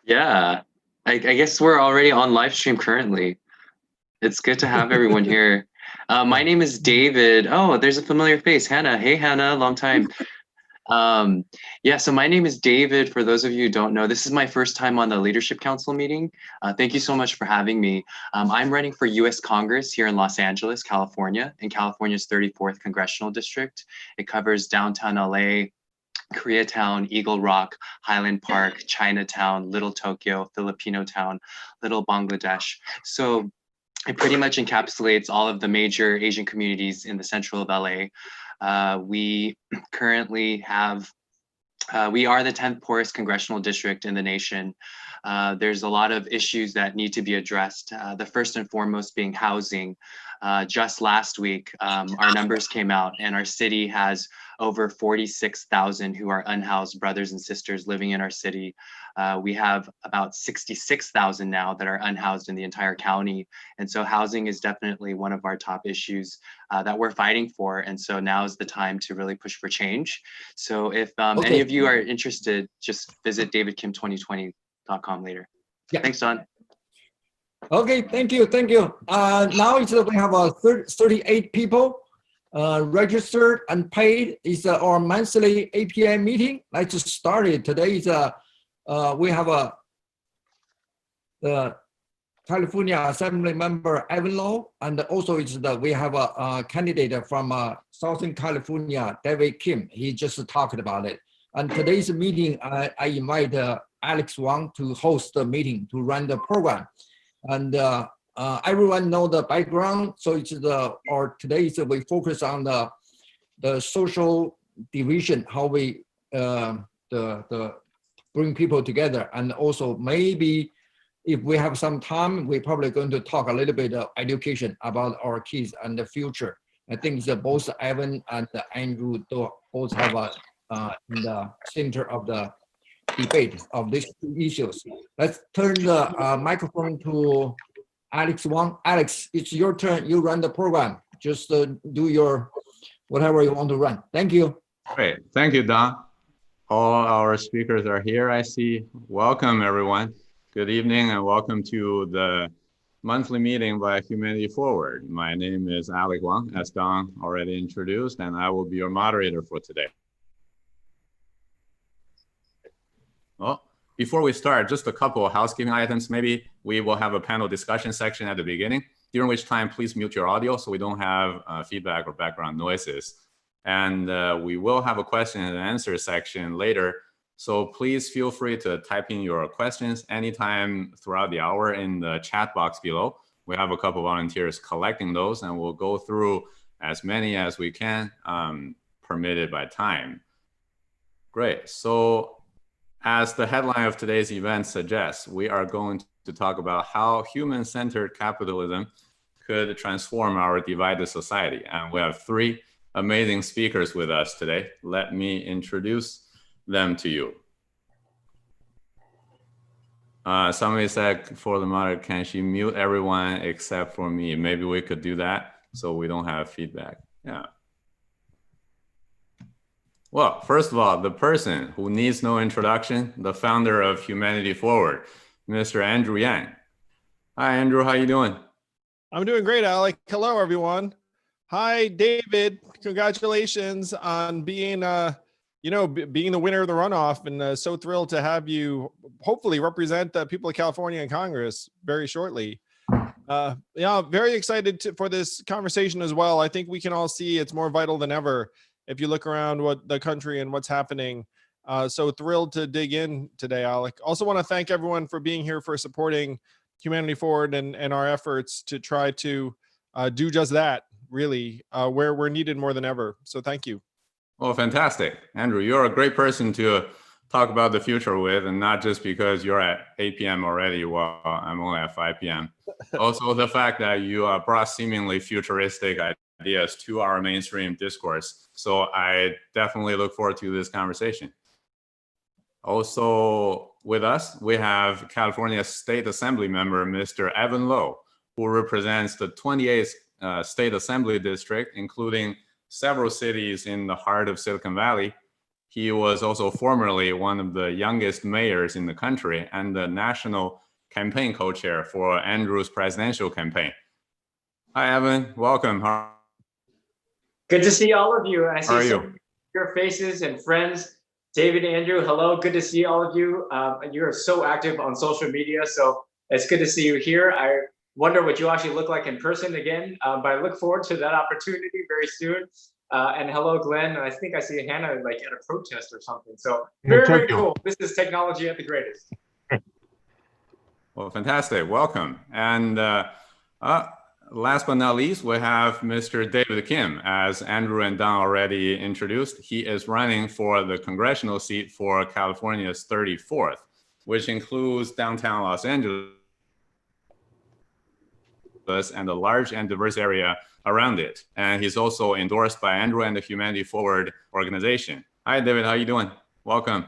Yeah, I guess we're already on live stream currently. It's good to have everyone here. My Yeah. name is David. Oh, there's a familiar face, Hannah. Hey, Hannah, long time. Um, yeah, so my name is David. For those of you who don't know, this is my first time on the Leadership Council meeting. Thank you so much for having me. I'm running for US Congress here in Los Angeles, California, in California's 34th Congressional District. It covers downtown LA, Koreatown, Eagle Rock, Highland Park, Chinatown, Little Tokyo, Filipino Town, Little Bangladesh. So it pretty much encapsulates all of the major Asian communities in the central of LA. We currently have we are the 10th poorest congressional district in the nation. There's a lot of issues that need to be addressed. The first and foremost being housing. Just last week, our numbers came out and our city has over 46,000 who are unhoused brothers and sisters living in our city. We have about 66,000 now that are unhoused in the entire county. And so housing is definitely one of our top issues that we're fighting for. And so now is the time to really push for change. So if any of Okay. you are interested, just visit davidkim2020.com later. Yeah. Thanks, Don. Okay. Thank you. Thank you. Now we have 38 people registered and paid. It's our monthly API meeting. Let's start it. Today is we have the California Assembly member Evan Low, and also we have a candidate from Southern California, David Kim. He just talked about it. And today's meeting, I invite Alex Wang to host the meeting, to run the program. And everyone know the background. So it's today we focus on the social division, how we bring people together, and also maybe if we have some time, we're probably going to talk a little bit of education about our kids and the future. I think that both Evan and Andrew both have in the center of the debate of these two issues. Let's turn the microphone to Alex Wang. Alex, it's your turn. You run the program. Just do your whatever you want to run. Thank you. Great. Thank you, Don. All our speakers are here, I see. Welcome, everyone. Good evening and welcome to the monthly meeting by Humanity Forward. My name is Alex Wang, as Don already introduced, and I will be your moderator for today. Well, before we start, just a couple of housekeeping items. Maybe we will have a panel discussion section at the beginning, during which time please mute your audio so we don't have feedback or background noises. And we will have a question and answer section later. So please feel free to type in your questions anytime throughout the hour in the chat box below. We have a couple of volunteers collecting those, and we'll go through as many as we can, permitted by time. Great. So as the headline of today's event suggests, we are going to talk about how human-centered capitalism could transform our divided society. And we have three amazing speakers with us today. Let me introduce them to you. Somebody said for the moderator, can she mute everyone except for me? Maybe we could do that so we don't have feedback. Yeah. Well, first of all, the person who needs no introduction, the founder of Humanity Forward, Mr. Andrew Yang. Hi, Andrew, how you doing? I'm doing great, Alec. Hello, everyone. Hi, David. Congratulations on being, being the winner of the runoff, and so thrilled to have you hopefully represent the people of California in Congress very shortly. Yeah, very excited for this conversation as well. I think we can all see it's more vital than ever if you look around what the country and what's happening. So thrilled to dig in today, Alec. Also want to thank everyone for being here, for supporting Humanity Forward and our efforts to try to do just that, really, where we're needed more than ever. So thank you. Well, fantastic. Andrew, you're a great person to talk about the future with, and not just because you're at 8 p.m. already while I'm only at 5 p.m. Also, the fact that you brought seemingly futuristic ideas to our mainstream discourse. So I definitely look forward to this conversation. Also with us, we have California State Assembly member, Mr. Evan Low, who represents the 28th State Assembly District, including several cities in the heart of Silicon Valley. He was also formerly one of the youngest mayors in the country and the national campaign co-chair for Andrew's presidential campaign. Hi, Evan. Welcome. Good to see all of you. I How are see you? some of your faces and friends. David, Andrew, hello. Good to see all of you. You are so active on social media, so it's good to see you here. I wonder what you actually look like in person again, but I look forward to that opportunity very soon. And hello, Glenn. I think I see Hannah like at a protest or something. So very, very cool. This is technology at the greatest. Well, fantastic. Welcome. And last but not least, we have Mr. David Kim. As Andrew and Don already introduced, he is running for the congressional seat for California's 34th, which includes downtown Los Angeles and a large and diverse area around it. And he's also endorsed by Andrew and the Humanity Forward organization. Hi, David. How you doing? Welcome.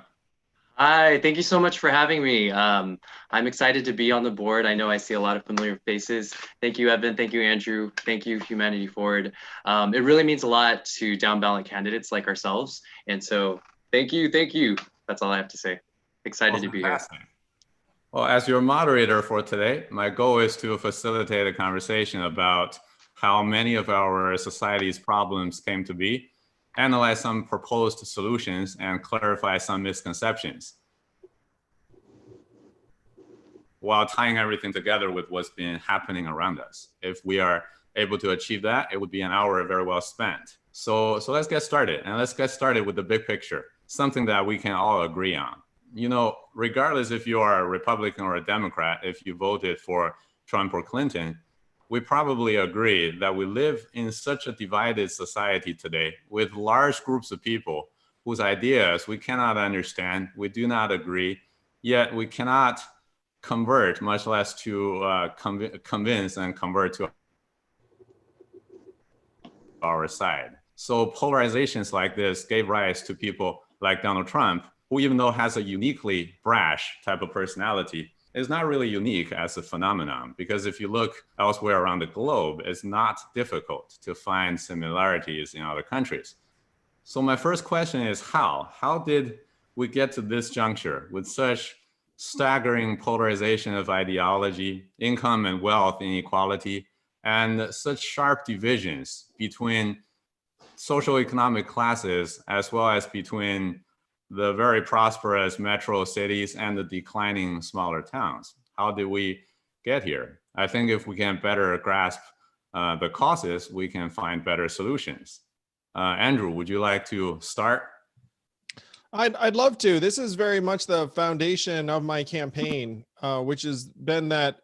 Hi, thank you so much for having me. I'm excited to be on the board. I know I see a lot of familiar faces. Thank you, Evan. Thank you, Andrew. Thank you, Humanity Forward. It really means a lot to down ballot candidates like ourselves. And so thank you, thank you. That's all I have to say. Excited to be here. Well, as your moderator for today, my goal is to facilitate a conversation about how many of our society's problems came to be, analyze some proposed solutions, and clarify some misconceptions, while tying everything together with what's been happening around us. If we are able to achieve that, it would be an hour very well spent. So let's get started, and let's get started with the big picture, something that we can all agree on. You know, regardless if you are a Republican or a Democrat, if you voted for Trump or Clinton, we probably agree that we live in such a divided society today with large groups of people whose ideas we cannot understand, we do not agree, yet we cannot convert, much less to convince and convert to our side. So polarizations like this gave rise to people like Donald Trump, who, even though has a uniquely brash type of personality, is not really unique as a phenomenon, because if you look elsewhere around the globe, it's not difficult to find similarities in other countries. So my first question is how? How did we get to this juncture with such staggering polarization of ideology, income and wealth inequality, and such sharp divisions between social economic classes, as well as between the very prosperous metro cities and the declining smaller towns? How did we get here? I think if we can better grasp the causes, we can find better solutions. Andrew, would you like to start? I'd love to. This is very much the foundation of my campaign, which has been that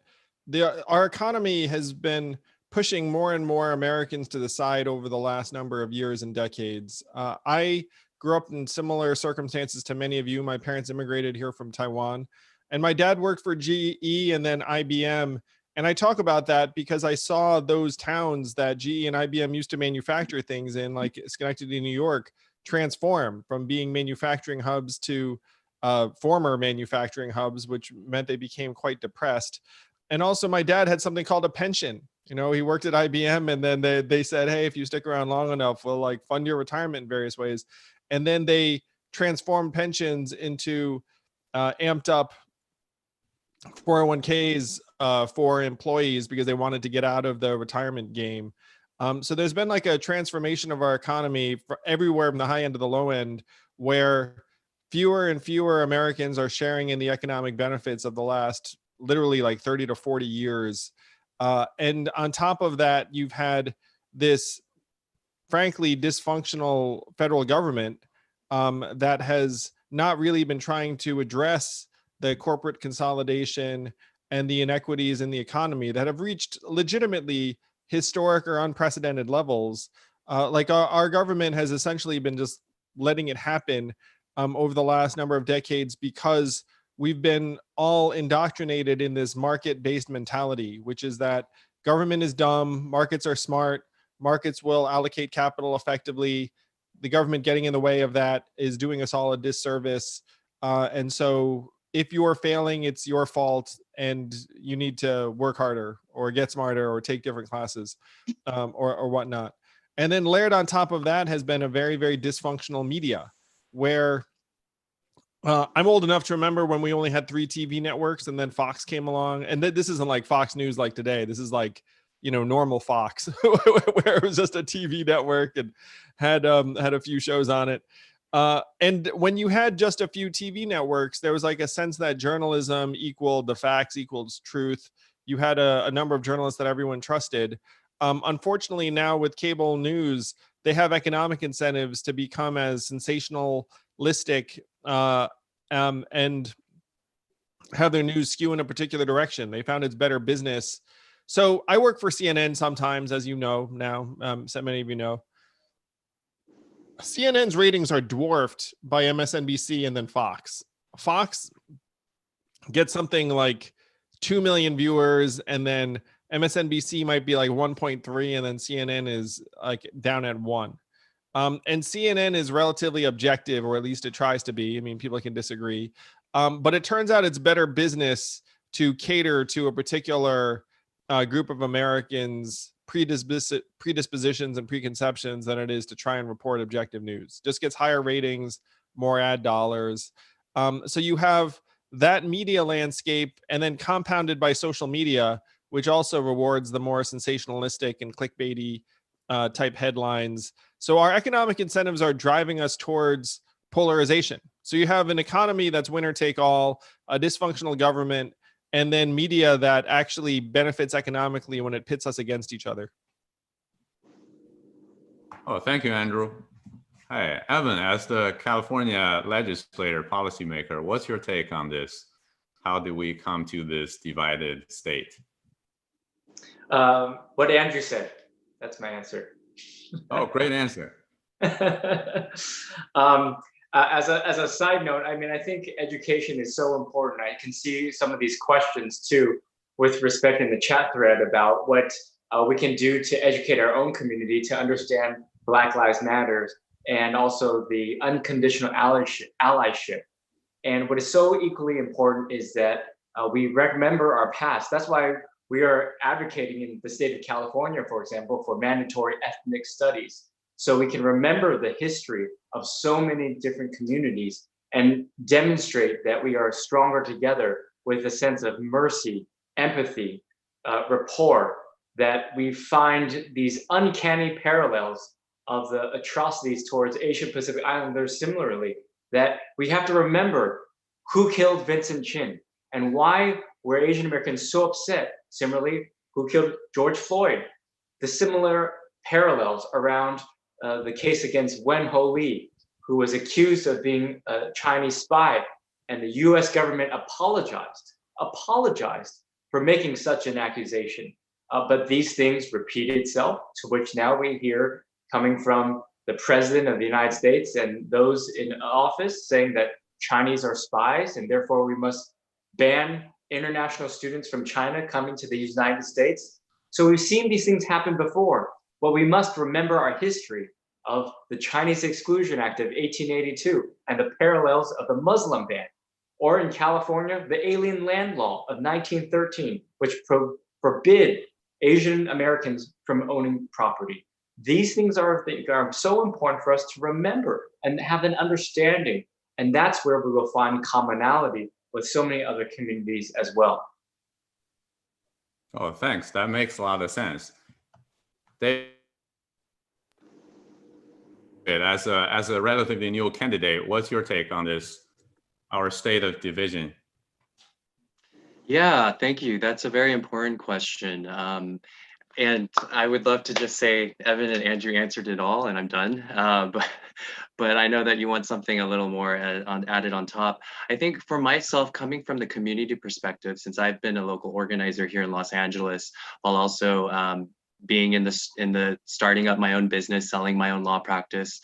our economy has been pushing more and more Americans to the side over the last number of years and decades. I grew up in similar circumstances to many of you. My parents immigrated here from Taiwan, and my dad worked for GE and then IBM. And I talk about that because I saw those towns that GE and IBM used to manufacture things in, like Schenectady, New York, transform from being manufacturing hubs to former manufacturing hubs, which meant they became quite depressed. And also my dad had something called a pension. You know, he worked at IBM, and then they said, hey, if you stick around long enough, we'll like fund your retirement in various ways. And then they transformed pensions into amped up 401ks for employees because they wanted to get out of the retirement game. So there's been like a transformation of our economy for everywhere from the high end to the low end, where fewer and fewer Americans are sharing in the economic benefits of the last literally like 30 to 40 years. And on top of that, you've had this frankly dysfunctional federal government that has not really been trying to address the corporate consolidation and the inequities in the economy that have reached legitimately historic or unprecedented levels. Like our government has essentially been just letting it happen over the last number of decades because we've been all indoctrinated in this market-based mentality, which is that government is dumb, markets are smart, markets will allocate capital effectively. The government getting in the way of that is doing us all a disservice. And so if you're failing, it's your fault and you need to work harder or get smarter or take different classes or whatnot. And then layered on top of that has been a very, very dysfunctional media, where I'm old enough to remember when we only had 3 TV networks and then Fox came along. And this isn't like Fox News like today. This is like, normal Fox where it was just a TV network and had a few shows on it. And when you had just a few TV networks, there was like a sense that journalism equaled the facts equals truth. You had a number of journalists that everyone trusted. Unfortunately, now with cable news, they have economic incentives to become as sensationalistic and have their news skew in a particular direction. They found it's better business. So I work for CNN sometimes, as you know now, so many of you know. CNN's ratings are dwarfed by MSNBC and then Fox. Fox gets something like 2 million viewers, and then MSNBC might be like 1.3, and then CNN is like down at 1. And CNN is relatively objective, or at least it tries to be. I mean, people can disagree. But it turns out it's better business to cater to a particular group of Americans' predispositions and preconceptions than it is to try and report objective news. Just gets higher ratings, more ad dollars. So you have that media landscape, and then compounded by social media, which also rewards the more sensationalistic and clickbaity type headlines. So our economic incentives are driving us towards polarization. So you have an economy that's winner take all, a dysfunctional government, and then media that actually benefits economically when it pits us against each other. Oh, thank you, Andrew. Hi, Evan, as the California legislator, policymaker, what's your take on this? How did we come to this divided state? What Andrew said, that's my answer. Oh, great answer. As a side note, I mean, I think education is so important. I can see some of these questions too, with respect in the chat thread about what we can do to educate our own community to understand Black Lives Matter and also the unconditional allyship. And what is so equally important is that we remember our past. That's why we are advocating in the state of California, for example, for mandatory ethnic studies. So we can remember the history of so many different communities and demonstrate that we are stronger together with a sense of mercy, empathy, rapport, that we find these uncanny parallels of the atrocities towards Asia Pacific Islanders similarly, that we have to remember who killed Vincent Chin and why were Asian Americans so upset. Similarly, who killed George Floyd. The similar parallels around the case against Wen Ho Lee, who was accused of being a Chinese spy, and the US government apologized for making such an accusation. But these things repeat itself, to which now we hear coming from the President of the United States and those in office saying that Chinese are spies and therefore we must ban international students from China coming to the United States. So we've seen these things happen before, but we must remember our history of the Chinese Exclusion Act of 1882 and the parallels of the Muslim ban, or in California, the Alien Land Law of 1913, which forbid Asian Americans from owning property. These things are so important for us to remember and have an understanding. And that's where we will find commonality with so many other communities as well. Oh, thanks. That makes a lot of sense. David, as a relatively new candidate, what's your take on this, our state of division? Yeah, thank you. That's a very important question. And I would love to just say Evan and Andrew answered it all and I'm done. But I know that you want something a little more added on top. I think for myself, coming from the community perspective, since I've been a local organizer here in Los Angeles, while also being in the starting up my own business, selling my own law practice,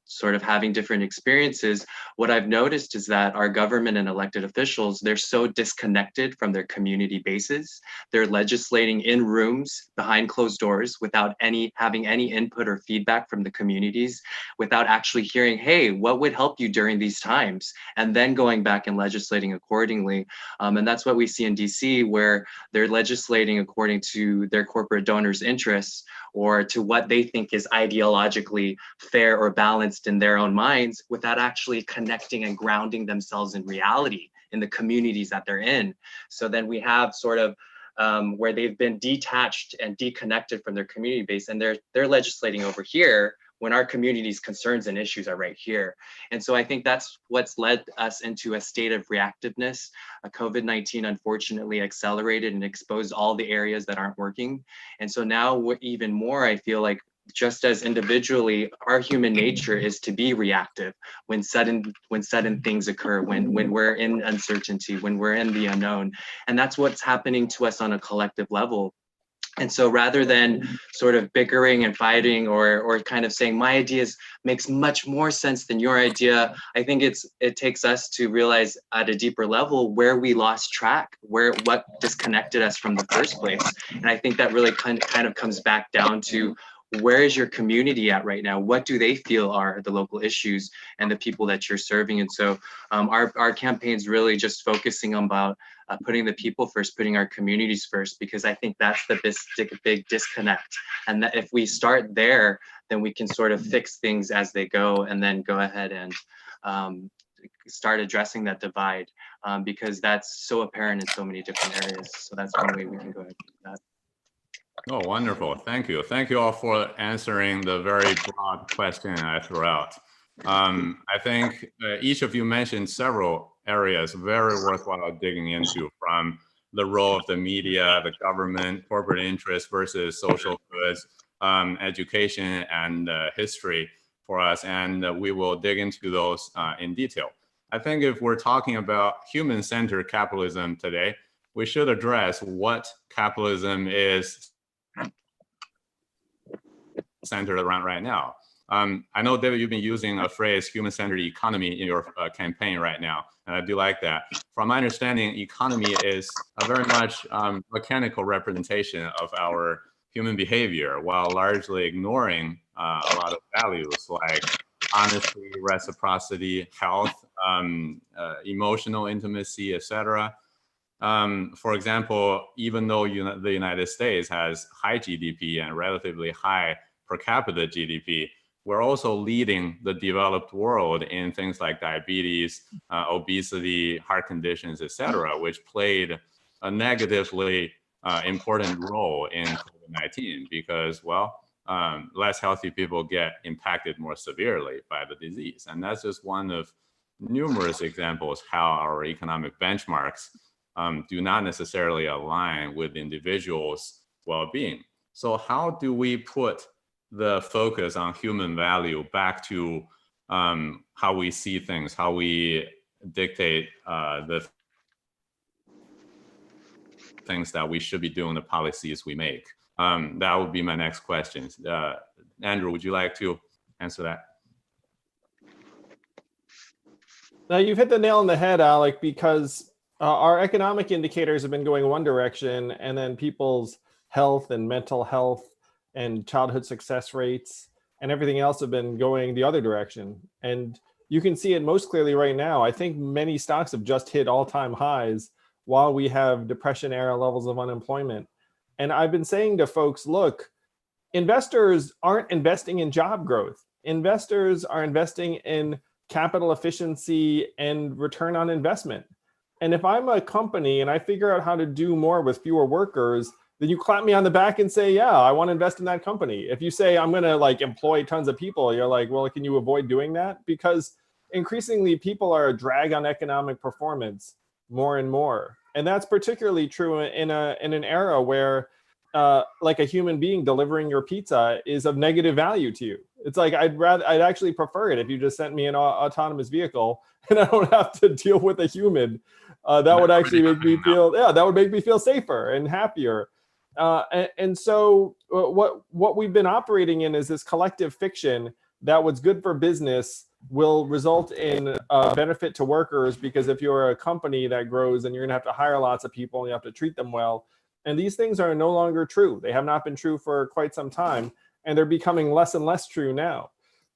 sort of having different experiences, what I've noticed is that our government and elected officials, they're so disconnected from their community bases. They're legislating in rooms behind closed doors without having any input or feedback from the communities, without actually hearing, hey, what would help you during these times? And then going back and legislating accordingly. And that's what we see in DC, where they're legislating according to their corporate donors' self-interest interests or to what they think is ideologically fair or balanced in their own minds without actually connecting and grounding themselves in reality in the communities that they're in. So then we have sort of where they've been detached and deconnected from their community base, and they're legislating over here when our community's concerns and issues are right here. And so I think that's what's led us into a state of reactiveness. COVID-19 unfortunately accelerated and exposed all the areas that aren't working. And so now even more, I feel like just as individually, our human nature is to be reactive when sudden things occur, when we're in uncertainty, when we're in the unknown. And that's what's happening to us on a collective level. And so rather than sort of bickering and fighting or kind of saying my ideas makes much more sense than your idea, I think it takes us to realize at a deeper level where we lost track, what disconnected us from the first place. And I think that really kind of comes back down to where is your community at right now? What do they feel are the local issues and the people that you're serving? And so our campaign's really just focusing on about putting the people first, putting our communities first, because I think that's the big disconnect. And that if we start there, then we can sort of fix things as they go and then go ahead and start addressing that divide because that's so apparent in so many different areas. So that's one way we can go ahead and do that. Oh, wonderful. Thank you. Thank you all for answering the very broad question I threw out. I think each of you mentioned several areas very worthwhile digging into, from the role of the media, the government, corporate interests versus social goods, education, and history for us. And we will dig into those in detail. I think if we're talking about human-centered capitalism today, we should address what capitalism is centered around right now. I know, David, you've been using a phrase, human-centered economy, in your campaign right now, and I do like that. From my understanding, economy is a very much mechanical representation of our human behavior, while largely ignoring a lot of values like honesty, reciprocity, health, emotional intimacy, etc. For example, even though the United States has high GDP and relatively high per capita GDP, we're also leading the developed world in things like diabetes, obesity, heart conditions, etc., which played a negatively important role in COVID-19 because, well, less healthy people get impacted more severely by the disease. And that's just one of numerous examples how our economic benchmarks do not necessarily align with individuals' well-being. So how do we put the focus on human value back to how we see things, how we dictate the things that we should be doing, the policies we make? That would be my next question. Andrew, would you like to answer that? Now, you've hit the nail on the head, Alec, because our economic indicators have been going one direction, and then people's health and mental health and childhood success rates and everything else have been going the other direction. And you can see it most clearly right now. I think many stocks have just hit all-time highs while we have depression-era levels of unemployment. And I've been saying to folks, look, investors aren't investing in job growth. Investors are investing in capital efficiency and return on investment. And if I'm a company and I figure out how to do more with fewer workers, then you clap me on the back and say, yeah, I want to invest in that company. If you say I'm going to like employ tons of people, you're like, well, can you avoid doing that? Because increasingly people are a drag on economic performance more and more. And that's particularly true in an era where like a human being delivering your pizza is of negative value to you. It's like, I'd actually prefer it if you just sent me an autonomous vehicle and I don't have to deal with a human. That would actually make me feel, that would make me feel safer and happier. And so what we've been operating in is this collective fiction that what's good for business will result in benefit to workers, because if you're a company that grows, then you're gonna have to hire lots of people and you have to treat them well. And these things are no longer true. They have not been true for quite some time, and they're becoming less and less true now.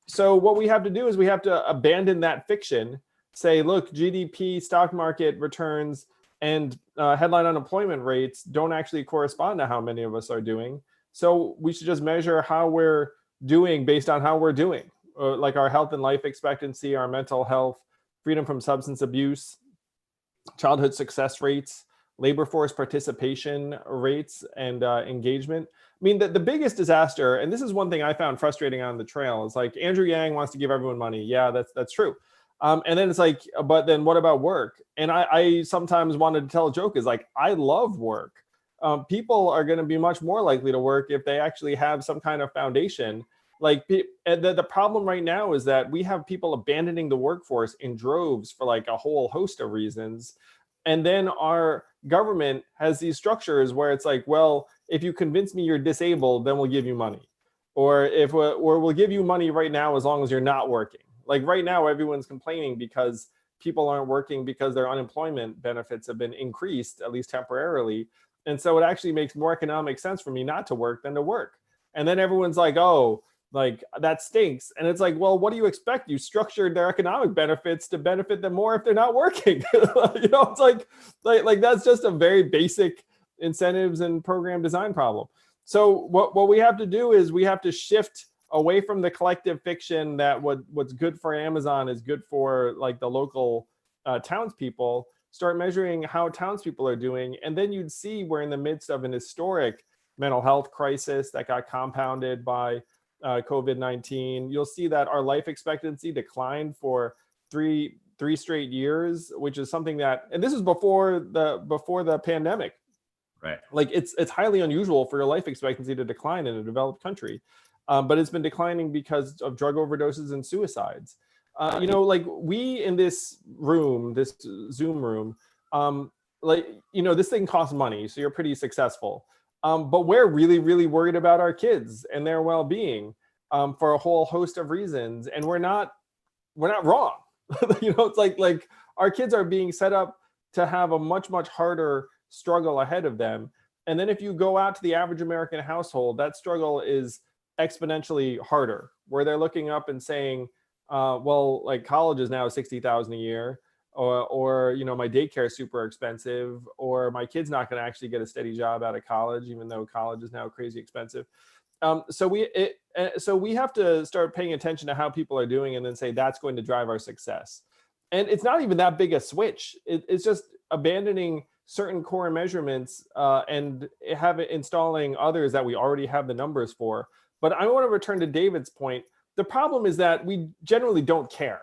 So what we have to do is we have to abandon that fiction, say, look, GDP, stock market returns, and headline unemployment rates don't actually correspond to how many of us are doing. So we should just measure how we're doing based on how we're doing, like our health and life expectancy, our mental health, freedom from substance abuse, childhood success rates, labor force participation rates, and engagement. I mean, the biggest disaster, and this is one thing I found frustrating on the trail, is like Andrew Yang wants to give everyone money. Yeah, that's true. And then it's like, but then what about work? And I sometimes wanted to tell a joke is like, I love work. People are going to be much more likely to work if they actually have some kind of foundation. Like the problem right now is that we have people abandoning the workforce in droves for like a whole host of reasons. And then our government has these structures where it's like, well, if you convince me you're disabled, then we'll give you money. Or we'll give you money right now as long as you're not working. Like right now, everyone's complaining because people aren't working because their unemployment benefits have been increased, at least temporarily. And so it actually makes more economic sense for me not to work than to work. And then everyone's like, oh, like that stinks. And it's like, well, what do you expect? You structured their economic benefits to benefit them more if they're not working. You know, it's like that's just a very basic incentives and program design problem. So what we have to do is we have to shift away from the collective fiction that what's good for Amazon is good for like the local townspeople. Start measuring how townspeople are doing. And then you'd see we're in the midst of an historic mental health crisis that got compounded by COVID-19. You'll see that our life expectancy declined for three straight years, which is something that, and this is before the pandemic. Right. Like it's highly unusual for your life expectancy to decline in a developed country, but it's been declining because of drug overdoses and suicides. You know, like we in this room, this Zoom room, like, you know, this thing costs money, so you're pretty successful. But we're really, really worried about our kids and their well-being for a whole host of reasons, and we're not wrong. You know, it's like our kids are being set up to have a much harder struggle ahead of them. And then if you go out to the average American household, that struggle is exponentially harder, where they're looking up and saying, well, like college is now $60,000 a year, or you know, my daycare is super expensive, or my kid's not going to actually get a steady job out of college, even though college is now crazy expensive. So we have to start paying attention to how people are doing, and then say that's going to drive our success. And it's not even that big a switch. It's just abandoning certain core measurements and installing others that we already have the numbers for. But I want to return to David's point. The problem is that we generally don't care.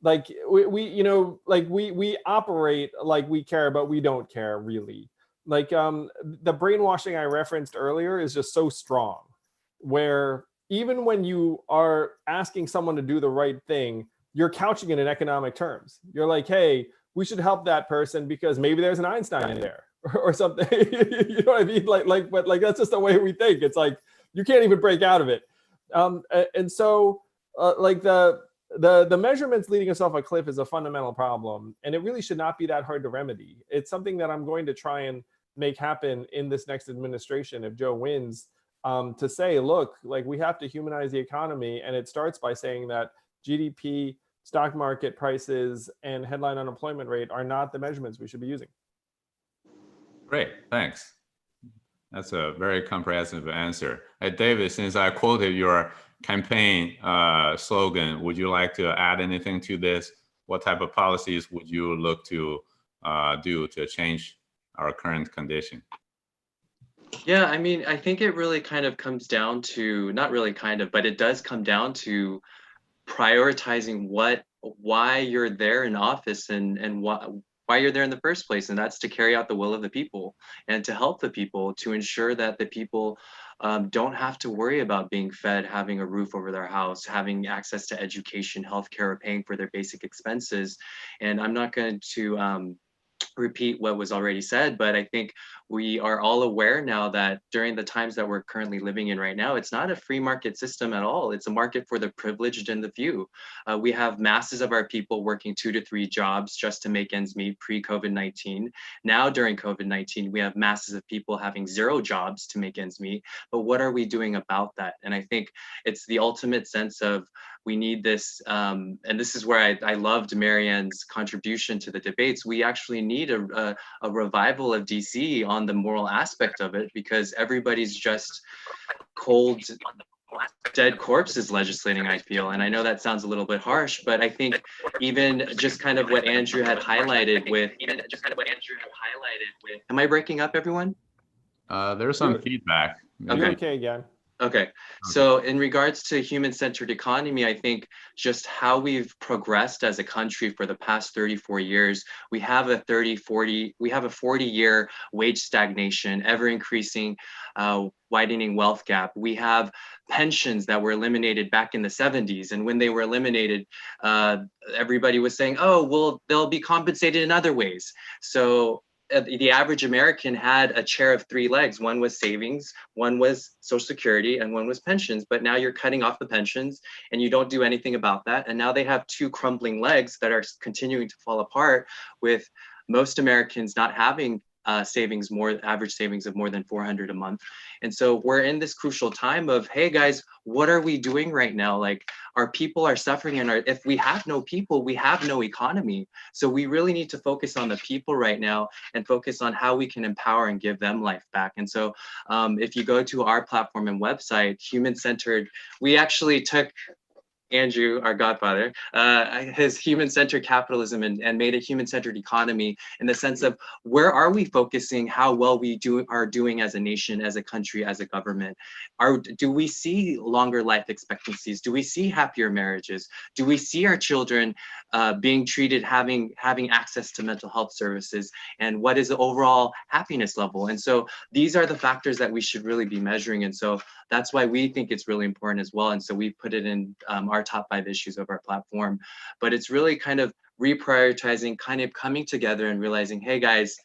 Like we operate like we care, but we don't care really. Like the brainwashing I referenced earlier is just so strong, where even when you are asking someone to do the right thing, you're couching it in economic terms. You're like, hey, we should help that person because maybe there's an Einstein there or something. You know what I mean? But that's just the way we think. It's like, you can't even break out of it. And so like the measurements leading us off a cliff is a fundamental problem, and it really should not be that hard to remedy. It's something that I'm going to try and make happen in this next administration if Joe wins, to say, look, like we have to humanize the economy, and it starts by saying that GDP, stock market prices, and headline unemployment rate are not the measurements we should be using. Great, thanks. That's a very comprehensive answer. Hey, David, since I quoted your campaign slogan, would you like to add anything to this? What type of policies would you look to do to change our current condition? Yeah, I mean, I think it really kind of comes down to, not really kind of, but it does come down to prioritizing why you're there in office and why you're there in the first place. And that's to carry out the will of the people and to help the people, to ensure that the people don't have to worry about being fed, having a roof over their house, having access to education, healthcare, or paying for their basic expenses. And I'm not going to repeat what was already said, but I think we are all aware now that during the times that we're currently living in right now, it's not a free market system at all. It's a market for the privileged and the few. We have masses of our people working 2 to 3 jobs just to make ends meet pre-COVID-19. Now during COVID-19, we have masses of people having 0 jobs to make ends meet. But what are we doing about that? And I think it's the ultimate sense of we need this, and this is where I loved Marianne's contribution to the debates. We actually need a revival of DC on the moral aspect of it, because everybody's just cold, dead corpses legislating, I feel. And I know that sounds a little bit harsh, but I think even just kind of what Andrew had highlighted with, am I breaking up, everyone? There's some feedback. You're okay again. Okay, so in regards to human-centered economy, I think just how we've progressed as a country for the past 34 years, we have a 40-year wage stagnation, ever increasing, widening wealth gap. We have pensions that were eliminated back in the 70s. And when they were eliminated, everybody was saying, oh, well, they'll be compensated in other ways. So the average American had a chair of three legs. One was savings, one was Social Security, and one was pensions. But now you're cutting off the pensions and you don't do anything about that. And now they have two crumbling legs that are continuing to fall apart, with most Americans not having average savings of more than $400 a month. And so we're in this crucial time of, hey guys, what are we doing right now? Like, our people are suffering, and if we have no people, we have no economy. So we really need to focus on the people right now and focus on how we can empower and give them life back. And so if you go to our platform and website, human-centered, we actually took Andrew, our godfather, his human-centered capitalism and made a human-centered economy, in the sense of, where are we focusing how well we are doing as a nation, as a country, as a government? Do we see longer life expectancies? Do we see happier marriages? Do we see our children being treated, having access to mental health services? And what is the overall happiness level? And so these are the factors that we should really be measuring. And so that's why we think it's really important as well. And so we put it in our top 5 issues of our platform. But it's really kind of reprioritizing, kind of coming together and realizing, hey guys,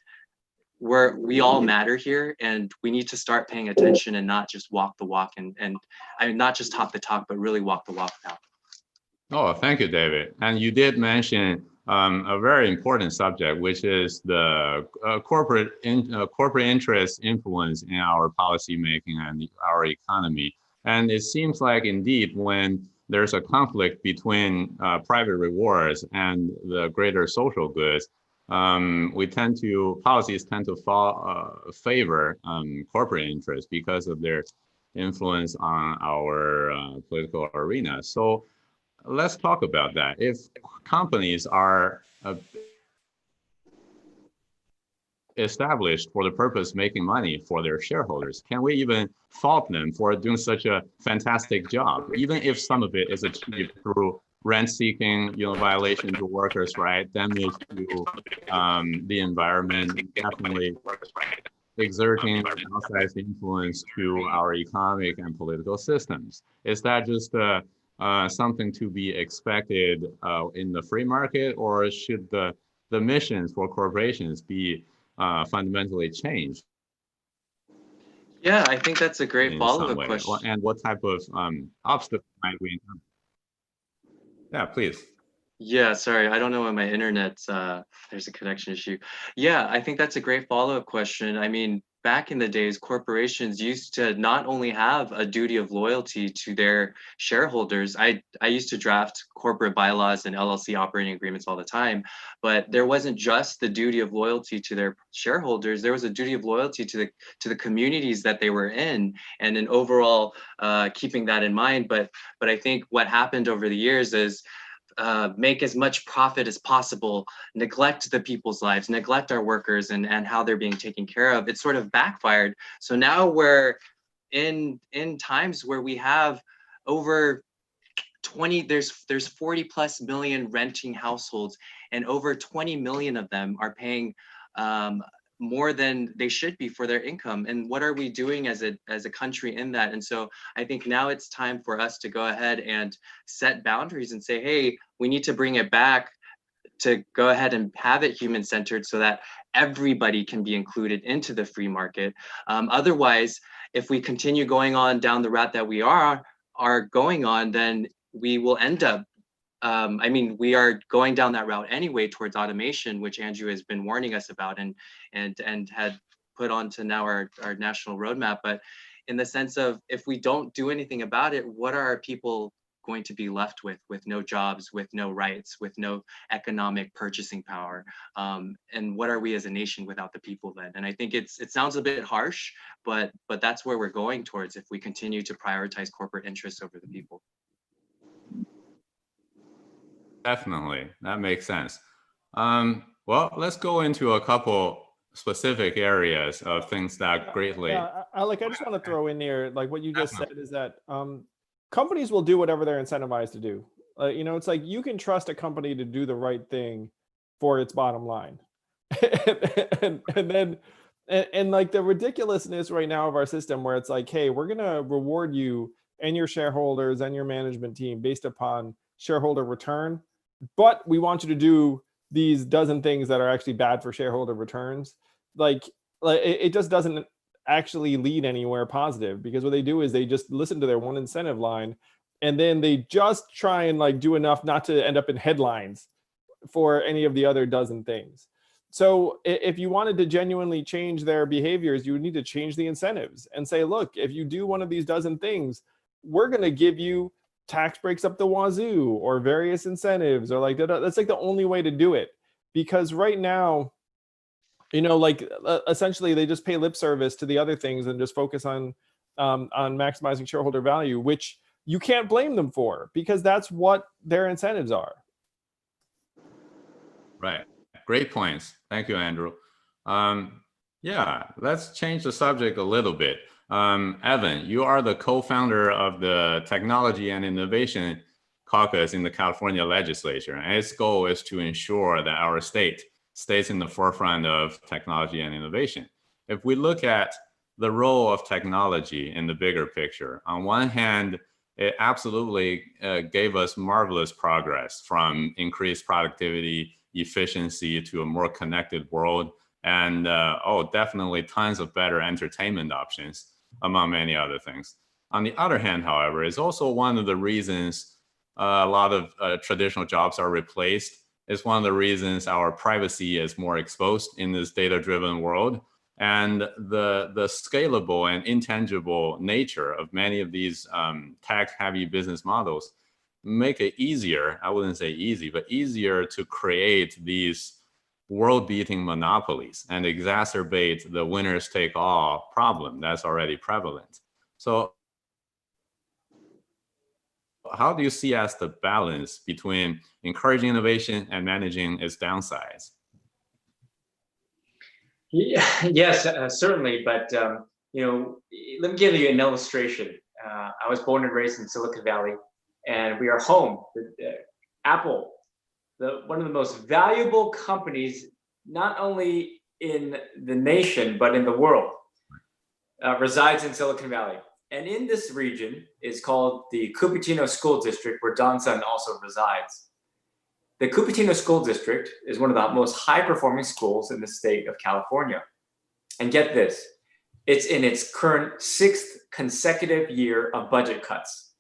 we all matter here, and we need to start paying attention and not just walk the walk, and I mean, not just talk the talk, but really walk the walk now. Oh, thank you, David. And you did mention a very important subject, which is the corporate interest influence in our policy making and our economy. And it seems like, indeed, when there's a conflict between private rewards and the greater social goods, policies tend to favor corporate interests because of their influence on our political arena. So let's talk about that. If companies are established for the purpose of making money for their shareholders, can we even fault them for doing such a fantastic job, even if some of it is achieved through rent-seeking, violation to workers' rights, damage to the environment, definitely exerting outsized influence to our economic and political systems? Is that just something to be expected in the free market, or should the missions for corporations be fundamentally changed? Yeah, I think that's a great follow-up question. And what type of obstacles might we encounter? Yeah, please. Yeah, sorry, I don't know when my internet's, there's a connection issue. Yeah, I think that's a great follow-up question. I mean, back in the days, corporations used to not only have a duty of loyalty to their shareholders. I used to draft corporate bylaws and LLC operating agreements all the time, but there wasn't just the duty of loyalty to their shareholders. There was a duty of loyalty to the communities that they were in, and an overall keeping that in mind. But I think what happened over the years is make as much profit as possible, neglect the people's lives, neglect our workers and how they're being taken care of. It sort of backfired. So now we're in times where we have over 20, there's 40 plus million renting households, and over 20 million of them are paying more than they should be for their income. And what are we doing as a country in that? And so I think now it's time for us to go ahead and set boundaries and say, hey, we need to bring it back to go ahead and have it human-centered so that everybody can be included into the free market. Otherwise, if we continue going on down the route that we are going on, then we will end up we are going down that route anyway towards automation, which Andrew has been warning us about and had put onto now our national roadmap. But in the sense of, if we don't do anything about it, what are our people going to be left with no jobs, with no rights, with no economic purchasing power. And what are we as a nation without the people then? And I think it sounds a bit harsh, but that's where we're going towards if we continue to prioritize corporate interests over the people. Definitely, that makes sense. Well, let's go into a couple specific areas of things that greatly. Yeah, Alec, I just want to throw in there, like what you just said Definitely. is that companies will do whatever they're incentivized to do. You know, it's like you can trust a company to do the right thing for its bottom line. and then and like the ridiculousness right now of our system where it's like, hey, we're gonna reward you and your shareholders and your management team based upon shareholder return, but we want you to do these dozen things that are actually bad for shareholder returns. Like it just doesn't actually lead anywhere positive, because what they do is they just listen to their one incentive line and then they just try and like do enough not to end up in headlines for any of the other dozen things. So if you wanted to genuinely change their behaviors, you would need to change the incentives and say, look, if you do one of these dozen things, we're going to give you tax breaks up the wazoo or various incentives, or like that. That's like the only way to do it. Because right now, you know, like essentially they just pay lip service to the other things and just focus on maximizing shareholder value, which you can't blame them for, because that's what their incentives are. Right. Great points. Thank you, Andrew. Yeah, let's change the subject a little bit. Evan, you are the co-founder of the Technology and Innovation Caucus in the California legislature, and its goal is to ensure that our state stays in the forefront of technology and innovation. If we look at the role of technology in the bigger picture, on one hand, it absolutely gave us marvelous progress, from increased productivity, efficiency, to a more connected world, and definitely tons of better entertainment options, among many other things. On the other hand, however, is also one of the reasons a lot of traditional jobs are replaced. It's one of the reasons our privacy is more exposed in this data-driven world. And the scalable and intangible nature of many of these tech-heavy business models make it easier, I wouldn't say easy, but easier to create these world-beating monopolies and exacerbate the winners take all problem that's already prevalent. So how do you see as the balance between encouraging innovation and managing its downsides? Yeah, yes, certainly. But you know, let me give you an illustration. I was born and raised in Silicon Valley, and we are home. Apple, one of the most valuable companies, not only in the nation but in the world, resides in Silicon Valley. And in this region is called the Cupertino School District, where Don Sun also resides. The Cupertino School District is one of the most high-performing schools in the state of California. And get this, it's in its current 6th consecutive year of budget cuts.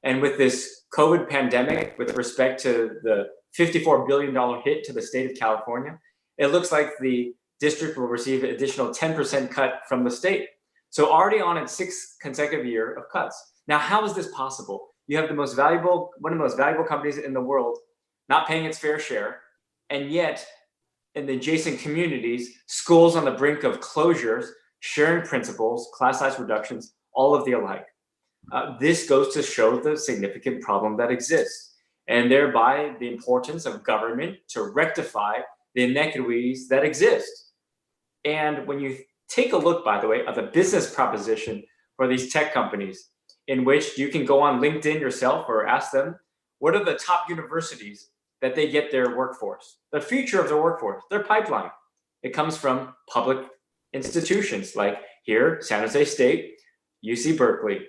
And with this COVID pandemic, with respect to the $54 billion hit to the state of California, it looks like the district will receive an additional 10% cut from the state. So already on its 6th consecutive year of cuts. Now, how is this possible? You have one of the most valuable companies in the world not paying its fair share, and yet in the adjacent communities, schools on the brink of closures, sharing principals, class size reductions, all of the alike. This goes to show the significant problem that exists, and thereby the importance of government to rectify the inequities that exist. And when you take a look, by the way, at the business proposition for these tech companies, in which you can go on LinkedIn yourself or ask them, what are the top universities that they get their workforce? The future of their workforce, their pipeline. It comes from public institutions like here, San Jose State, UC Berkeley.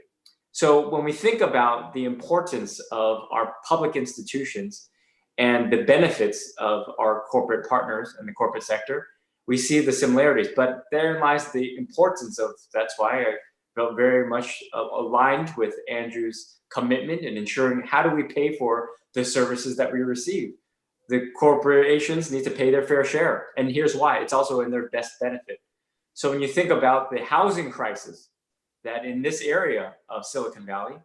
So when we think about the importance of our public institutions and the benefits of our corporate partners in the corporate sector, we see the similarities, but therein lies the importance of, that's why I felt very much aligned with Andrew's commitment in ensuring how do we pay for the services that we receive. The corporations need to pay their fair share, and here's why. It's also in their best benefit. So when you think about the housing crisis that in this area of Silicon Valley,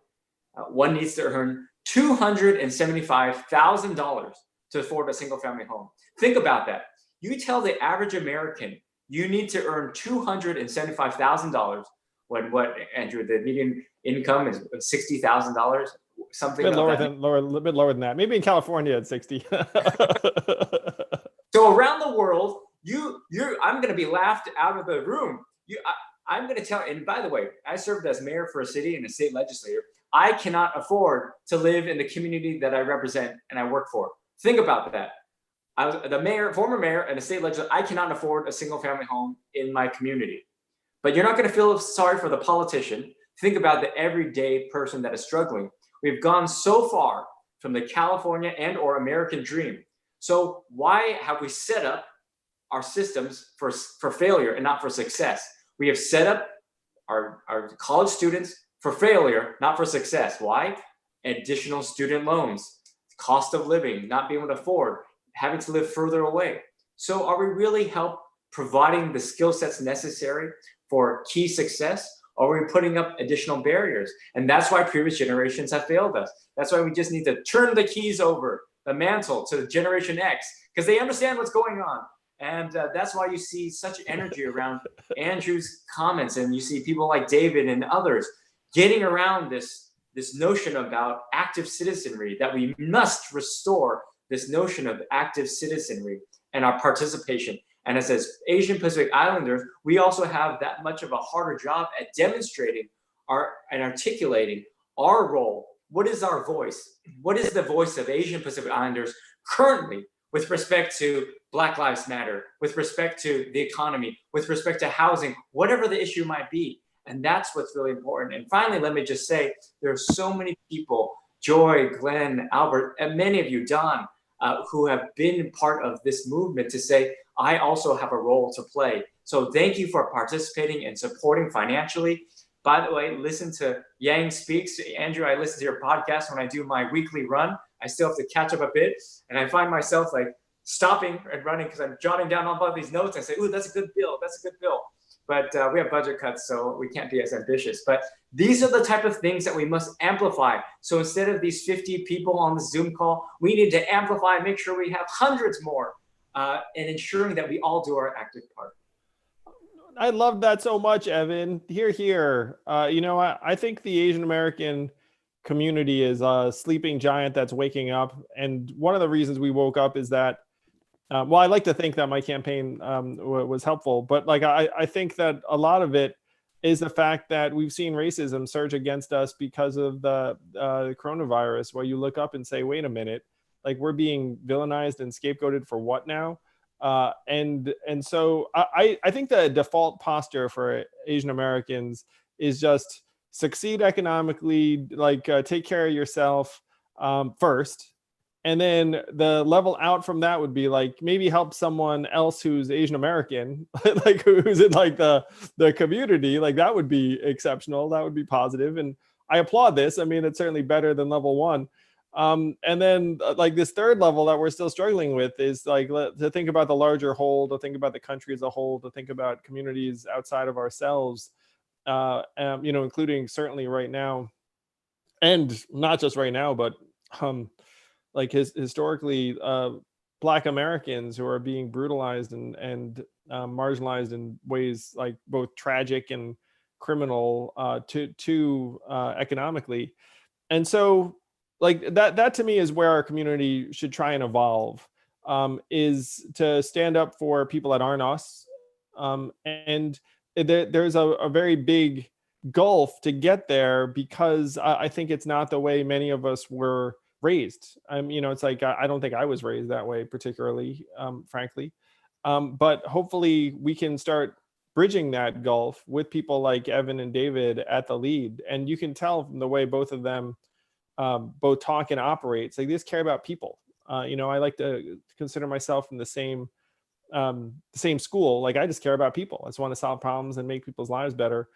one needs to earn $275,000 to afford a single family home. Think about that. You tell the average American you need to earn $275,000 when what, Andrew, the median income is $60,000, something a bit like lower, a little bit lower than that. Maybe in California at 60. So around the world, I'm going to be laughed out of the room. I'm going to tell, and by the way, I served as mayor for a city and a state legislator. I cannot afford to live in the community that I represent and I work for. Think about that. I was the mayor, former mayor, and a state legislator. I cannot afford a single family home in my community. But you're not going to feel sorry for the politician. Think about the everyday person that is struggling. We've gone so far from the California and or American dream. So why have we set up our systems for failure and not for success? We have set up our college students for failure, not for success. Why? Additional student loans, cost of living, not being able to afford, having to live further away. So are we really providing the skill sets necessary for key success? Or are we putting up additional barriers? And that's why previous generations have failed us. That's why we just need to turn the keys over, the mantle, to Generation X, because they understand what's going on. And that's why you see such energy around Andrew's comments, and you see people like David and others getting around this notion about active citizenry, that we must restore this notion of active citizenry and our participation. And as Asian Pacific Islanders, we also have that much of a harder job at demonstrating and articulating our role. What is our voice? What is the voice of Asian Pacific Islanders currently with respect to Black Lives Matter, with respect to the economy, with respect to housing, whatever the issue might be? And that's what's really important. And finally, let me just say, there are so many people, Joy, Glenn, Albert, and many of you, Don, who have been part of this movement to say, I also have a role to play. So thank you for participating and supporting financially. By the way, listen to Yang Speaks. Andrew, I listen to your podcast when I do my weekly run. I still have to catch up a bit. And I find myself like stopping and running because I'm jotting down all of these notes. I say, ooh, that's a good bill. That's a good bill. But we have budget cuts, so we can't be as ambitious. But these are the type of things that we must amplify. So instead of these 50 people on the Zoom call, we need to amplify and make sure we have hundreds more and ensuring that we all do our active part. I love that so much, Evan. Here. I think the Asian American community is a sleeping giant that's waking up. And one of the reasons we woke up is that, well, I like to think that my campaign was helpful, but like I think that a lot of it is the fact that we've seen racism surge against us because of the coronavirus, where you look up and say, wait a minute, like we're being villainized and scapegoated for what now? And so I think the default posture for Asian Americans is just succeed economically, like take care of yourself first. And then the level out from that would be like maybe help someone else who's Asian American, like who's in like the community. Like that would be exceptional. That would be positive. And I applaud this. I mean, it's certainly better than level one. And then like this third level that we're still struggling with is like to think about the larger whole, to think about the country as a whole, to think about communities outside of ourselves, including certainly right now, and not just right now, but like historically Black Americans who are being brutalized and marginalized in ways like both tragic and criminal to economically. And so like that to me is where our community should try and evolve, is to stand up for people that aren't us. And there's a very big gulf to get there, because I think it's not the way many of us were raised. It's like, I don't think I was raised that way particularly, frankly. But hopefully we can start bridging that gulf with people like Evan and David at the lead. And you can tell from the way both of them both talk and operate. It's like they just care about people. I like to consider myself from the same school. Like I just care about people. I just want to solve problems and make people's lives better.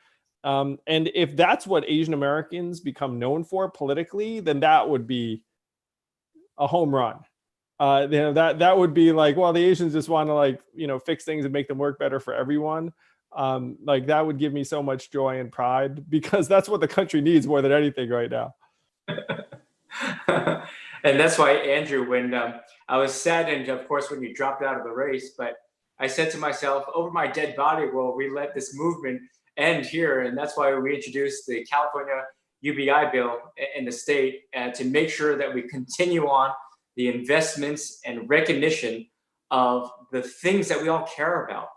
And if that's what Asian Americans become known for politically, then that would be a home run. That would be like, well, the Asians just want to fix things and make them work better for everyone. Like that would give me so much joy and pride, because that's what the country needs more than anything right now. And that's why, Andrew, when I was saddened, of course, when you dropped out of the race, but I said to myself, over my dead body, will we let this movement end here? And that's why we introduced the California UBI bill in the state to make sure that we continue on the investments and recognition of the things that we all care about,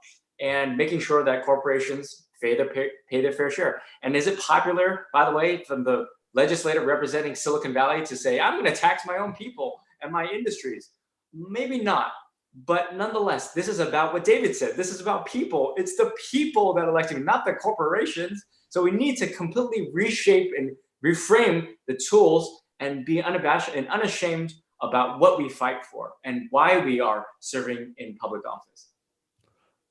and making sure that corporations pay their fair share. And is it popular, by the way, from the legislator representing Silicon Valley to say, I'm going to tax my own people and my industries? Maybe not. But nonetheless, this is about what David said. This is about people. It's the people that elect him, not the corporations. So we need to completely reshape and reframe the tools and be unabashed and unashamed about what we fight for and why we are serving in public office.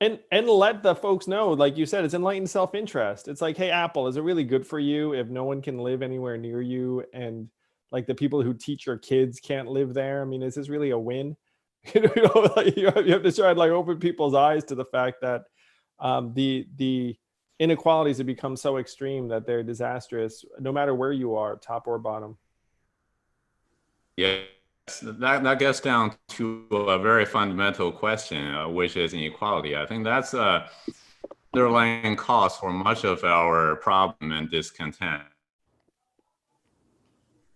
And let the folks know, like you said, it's enlightened self-interest. It's like, hey, Apple, is it really good for you if no one can live anywhere near you, and like the people who teach your kids can't live there? I mean, is this really a win? Like, you have to try to like open people's eyes to the fact that the inequalities have become so extreme that they're disastrous, no matter where you are, top or bottom. Yes, that gets down to a very fundamental question, which is inequality. I think that's the underlying cause for much of our problem and discontent.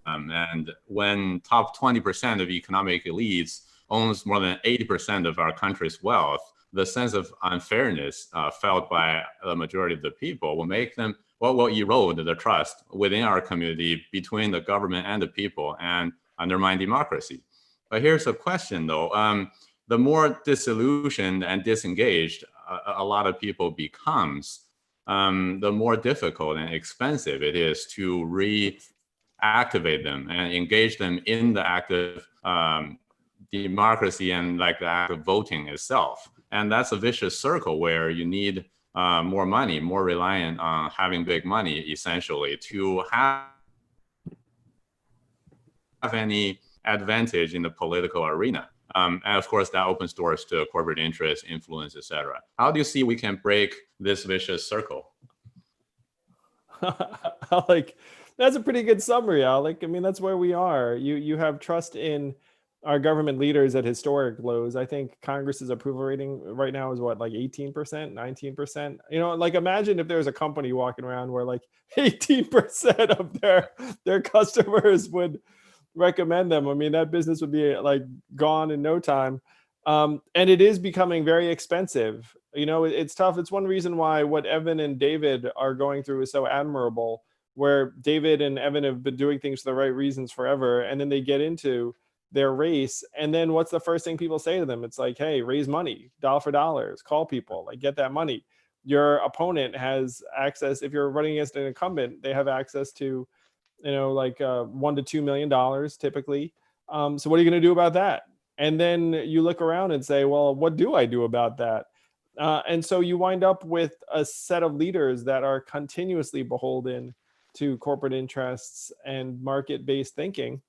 And when top 20% of economic elites owns more than 80% of our country's wealth, the sense of unfairness felt by the majority of the people will make them, will erode the trust within our community between the government and the people, and undermine democracy. But here's a question though. The more disillusioned and disengaged a lot of people becomes, the more difficult and expensive it is to reactivate them and engage them in the active democracy and like the act of voting itself. And that's a vicious circle where you need more money, more reliant on having big money, essentially, to have any advantage in the political arena. And of course, that opens doors to corporate interest, influence, etc. How do you see we can break this vicious circle? Like, that's a pretty good summary, Alec. I mean, that's where we are. You have trust in our government leaders at historic lows. I think Congress's approval rating right now is what, like 18%, 19%? You know, like imagine if there was a company walking around where like 18% of their customers would recommend them. I mean, that business would be like gone in no time. And it is becoming very expensive. You know, it's tough. It's one reason why what Evan and David are going through is so admirable, where David and Evan have been doing things for the right reasons forever. And then they get into their race. And then what's the first thing people say to them? It's like, hey, raise money, dollar for dollars, call people, like get that money. Your opponent has access. If you're running against an incumbent, they have access to, you know, like $1 to $2 million typically. So what are you going to do about that? And then you look around and say, well, what do I do about that? And so you wind up with a set of leaders that are continuously beholden to corporate interests and market-based thinking.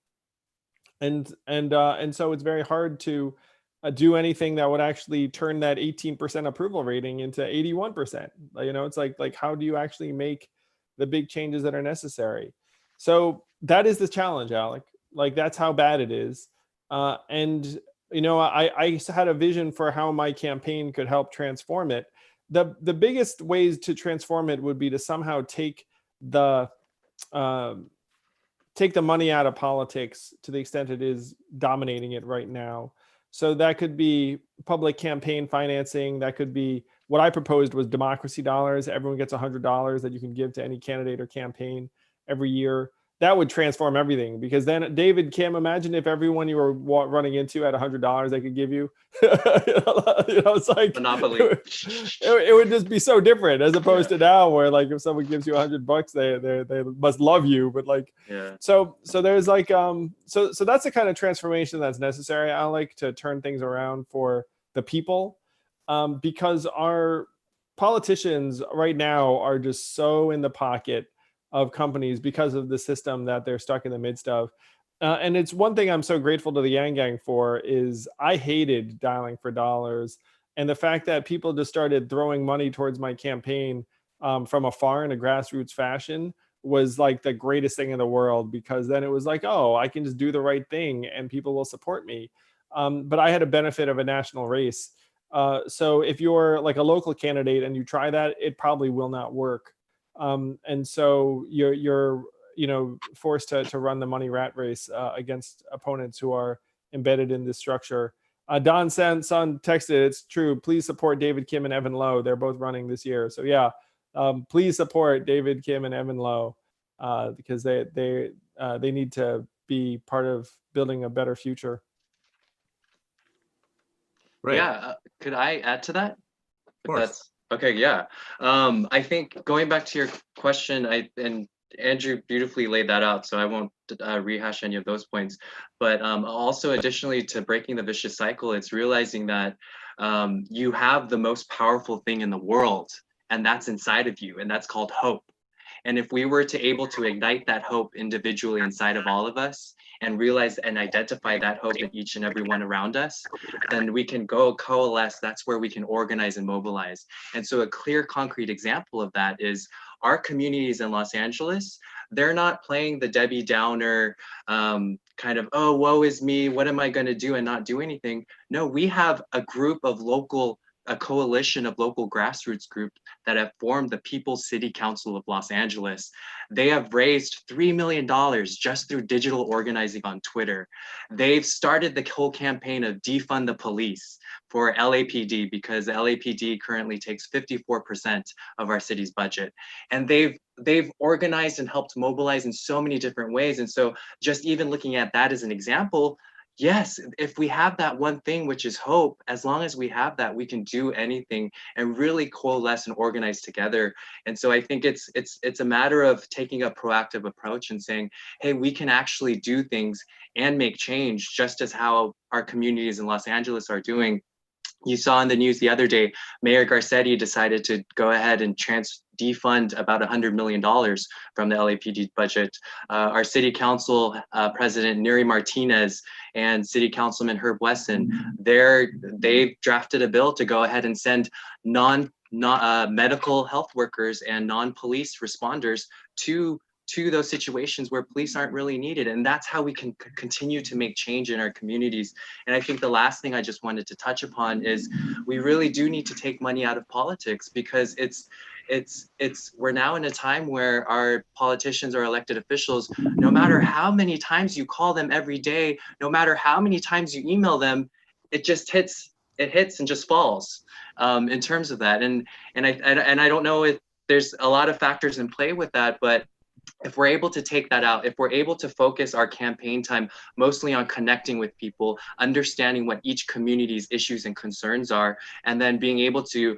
And so it's very hard to do anything that would actually turn that 18% approval rating into 81%. You know, it's like how do you actually make the big changes that are necessary? So that is the challenge, Alec. Like, that's how bad it is. And, you know, I had a vision for how my campaign could help transform it. The biggest ways to transform it would be to somehow take the money out of politics to the extent it is dominating it right now. So that could be public campaign financing. That could be what I proposed was democracy dollars. Everyone gets $100 that you can give to any candidate or campaign every year. That would transform everything, because then, David, Kim, imagine if everyone you were running into had $100 they could give you. You know, it's like Monopoly. It would just be so different, as opposed to now, where like if someone gives you $100, they must love you. But like, Yeah. So there's like so that's the kind of transformation that's necessary, Alec, to turn things around for the people, because our politicians right now are just so in the pocket of companies because of the system that they're stuck in the midst of. And it's one thing I'm so grateful to the Yang Gang for is I hated dialing for dollars. And the fact that people just started throwing money towards my campaign from afar in a grassroots fashion was like the greatest thing in the world, because then it was like, oh, I can just do the right thing and people will support me. But I had a benefit of a national race. So if you're like a local candidate and you try that, it probably will not work. And so you're forced to run the money rat race against opponents who are embedded in this structure. Don Sun texted, it's true, please support David Kim and Evan Lowe. They're both running this year. So yeah, please support David Kim and Evan Lowe because they need to be part of building a better future. Right. Yeah, could I add to that? Of course. That's okay. Yeah, I think going back to your question, and Andrew beautifully laid that out, so I won't rehash any of those points. But also, additionally to breaking the vicious cycle, it's realizing that you have the most powerful thing in the world, and that's inside of you, and that's called hope. And if we were to able to ignite that hope individually inside of all of us and realize and identify that hope in each and every one around us, then we can go coalesce. That's where we can organize and mobilize. And so a clear, concrete example of that is our communities in Los Angeles. They're not playing the Debbie Downer kind of, oh, woe is me, what am I going to do and not do anything? No, we have a group of a coalition of local grassroots groups that have formed the People's City Council of Los Angeles. They have raised $3 million just through digital organizing on Twitter. They've started the whole campaign of defund the police for LAPD, because the LAPD currently takes 54% of our city's budget. And they've organized and helped mobilize in so many different ways. And so just even looking at that as an example, yes, if we have that one thing, which is hope, as long as we have that, we can do anything and really coalesce and organize together. And so I think it's a matter of taking a proactive approach and saying, hey, we can actually do things and make change, just as how our communities in Los Angeles are doing. You saw in the news the other day, Mayor Garcetti decided to go ahead and defund about $100 million from the LAPD budget. Our city council president, Neri Martinez, and city councilman Herb Wesson, they've drafted a bill to go ahead and send medical health workers and non-police responders to those situations where police aren't really needed. And that's how we can continue to make change in our communities. And I think the last thing I just wanted to touch upon is we really do need to take money out of politics, because we're now in a time where our politicians or elected officials, no matter how many times you call them every day, no matter how many times you email them, it hits and just falls in terms of that. And I don't know if there's a lot of factors in play with that, but if we're able to take that out, if we're able to focus our campaign time mostly on connecting with people, understanding what each community's issues and concerns are, and then being able to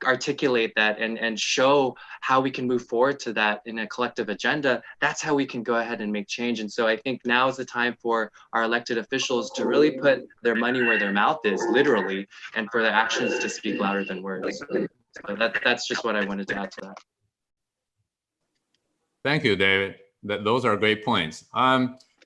articulate that and show how we can move forward to that in a collective agenda, that's how we can go ahead and make change. And so I think now is the time for our elected officials to really put their money where their mouth is, literally, and for their actions to speak louder than words. So that's just what I wanted to add to that. Thank you, David. Those are great points.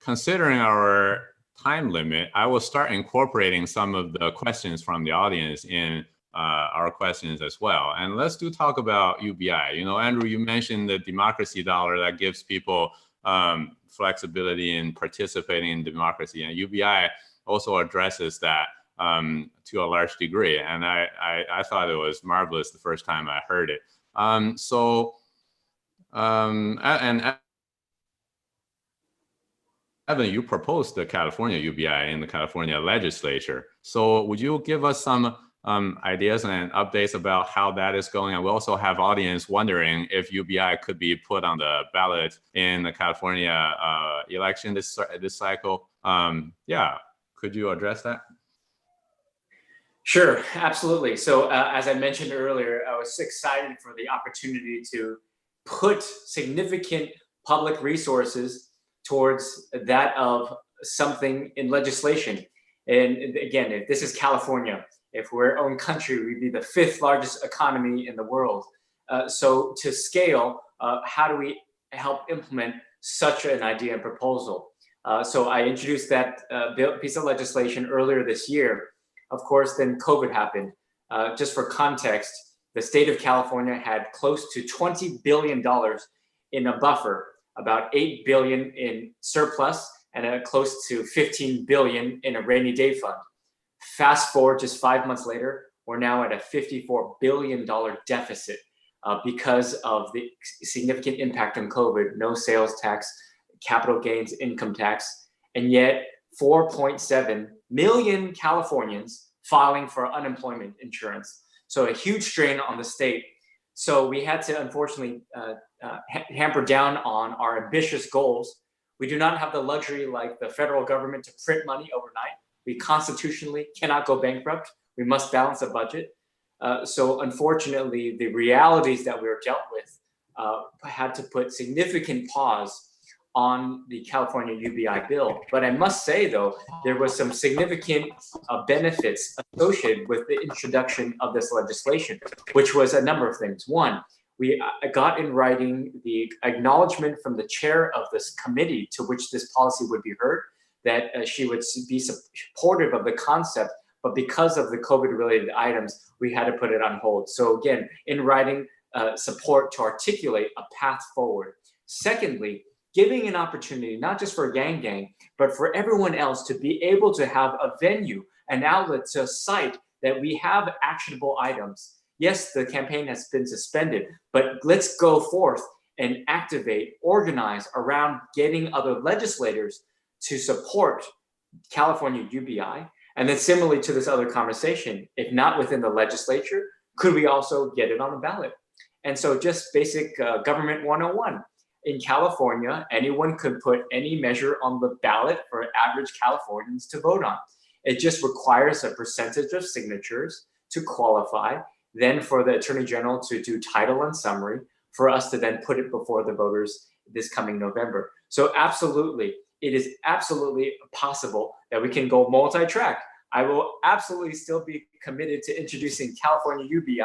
Considering our time limit, I will start incorporating some of the questions from the audience in our questions as well. And let's talk about UBI. You know, Andrew, you mentioned the democracy dollar that gives people flexibility in participating in democracy, and UBI also addresses that to a large degree. And I thought it was marvelous the first time I heard it. And Evan, you proposed the California UBI in the California legislature. So would you give us some ideas and updates about how that is going? And we also have audience wondering if UBI could be put on the ballot in the California election this cycle. Yeah, could you address that? Sure, absolutely. So as I mentioned earlier, I was excited for the opportunity to put significant public resources towards that of something in legislation. And again, if this is California, if we're our own country, we'd be the 5th largest economy in the world. So to scale, how do we help implement such an idea and proposal? So I introduced that piece of legislation earlier this year. Of course, then COVID happened. Just for context, the state of California had close to $20 billion in a buffer, about 8 billion in surplus and close to 15 billion in a rainy day fund. Fast forward just 5 months later, we're now at a $54 billion deficit because of the significant impact on COVID, no sales tax, capital gains, income tax, and yet 4.7 million Californians filing for unemployment insurance. So a huge strain on the state. So we had to unfortunately hamper down on our ambitious goals. We do not have the luxury like the federal government to print money overnight. We constitutionally cannot go bankrupt. We must balance a budget. So unfortunately, the realities that we were dealt with had to put significant pause on the California UBI bill. But I must say, though, there was some significant benefits associated with the introduction of this legislation, which was a number of things. One, we got in writing the acknowledgement from the chair of this committee to which this policy would be heard, that she would be supportive of the concept, but because of the COVID-related items, we had to put it on hold. So again, in writing support to articulate a path forward. Secondly, giving an opportunity, not just for Gang Gang, but for everyone else to be able to have a venue, an outlet to cite that we have actionable items. Yes, the campaign has been suspended, but let's go forth and activate, organize around getting other legislators to support California UBI. And then similarly to this other conversation, if not within the legislature, could we also get it on the ballot? And so just basic government 101. In California, anyone could put any measure on the ballot for average Californians to vote on. It just requires a percentage of signatures to qualify, then for the Attorney General to do title and summary, for us to then put it before the voters this coming November. So absolutely, it is absolutely possible that we can go multi-track. I will absolutely still be committed to introducing California UBI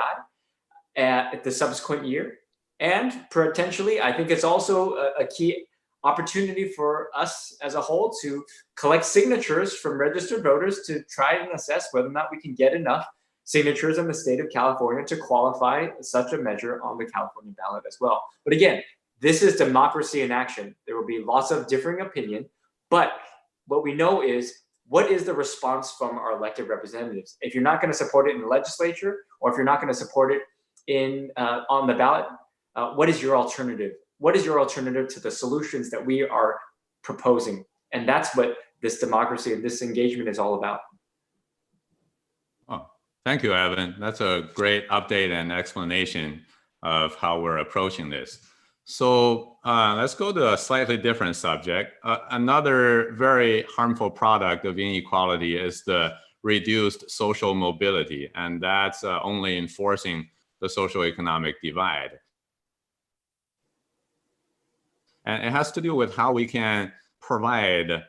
at the subsequent year. And potentially, I think it's also a key opportunity for us as a whole to collect signatures from registered voters to try and assess whether or not we can get enough signatures in the state of California to qualify such a measure on the California ballot as well. But again, this is democracy in action. There will be lots of differing opinion, but what we know is, what is the response from our elected representatives? If you're not going to support it in the legislature, or if you're not going to support it in on the ballot, what is your alternative? What is your alternative to the solutions that we are proposing? And that's what this democracy and this engagement is all about. Oh, thank you, Evan. That's a great update and explanation of how we're approaching this. So let's go to a slightly different subject. Another very harmful product of inequality is the reduced social mobility, and that's only enforcing the socioeconomic divide. And it has to do with how we can provide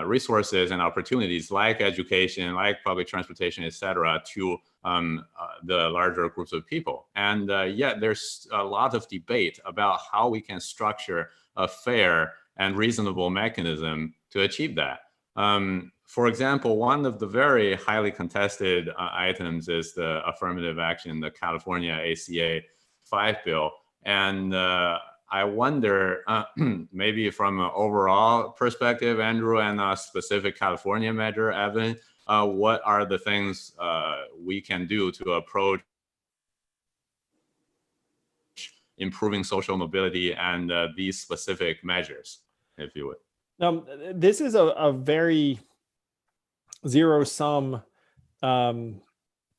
resources and opportunities like education, like public transportation, et cetera, to the larger groups of people. And yet there's a lot of debate about how we can structure a fair and reasonable mechanism to achieve that. For example, one of the very highly contested items is the affirmative action, the California ACA 5 bill. And I wonder, maybe from an overall perspective, Andrew, and a specific California measure, Evan, what are the things we can do to approach improving social mobility and these specific measures, if you would? This is a very zero-sum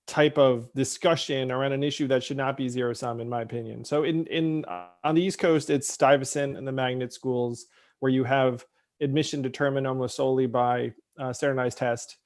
type of discussion around an issue that should not be zero-sum, in my opinion. So on the East Coast, it's Stuyvesant and the magnet schools, where you have admission determined almost solely by standardized test,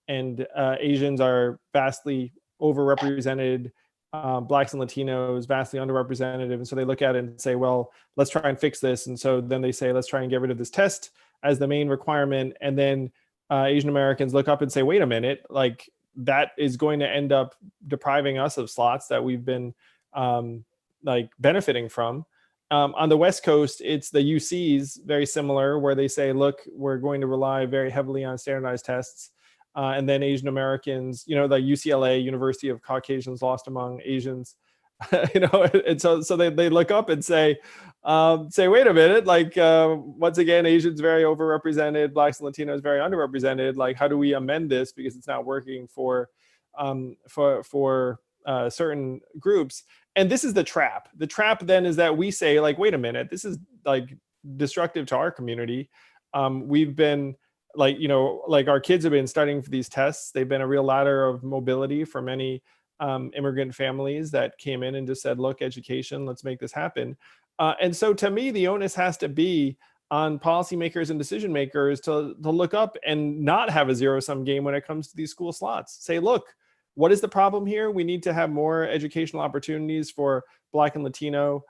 and Asians are vastly overrepresented, Blacks and Latinos vastly underrepresented, and so they look at it and say, well, let's try and fix this. And so then they say, let's try and get rid of this test as the main requirement. And then Asian Americans look up and say, wait a minute, like, that is going to end up depriving us of slots that we've been like benefiting from. On the West Coast, it's the UCs, very similar, where they say, look, we're going to rely very heavily on standardized tests. And then Asian Americans, you know, like UCLA, University of Caucasians Lost Among Asians, you know, and so they look up and say, say, wait a minute, like once again, Asians very overrepresented, Blacks and Latinos very underrepresented. Like, how do we amend this because it's not working for certain groups? And this is the trap. The trap then is that we say, like, wait a minute, this is like destructive to our community. We've been like, you know, like our kids have been studying for these tests. They've been a real ladder of mobility for many immigrant families that came in and just said, look, education, let's make this happen. And so to me, the onus has to be on policymakers and decision makers to look up and not have a zero-sum game when it comes to these school slots. Say, look, what is the problem here? We need to have more educational opportunities for Black and Latino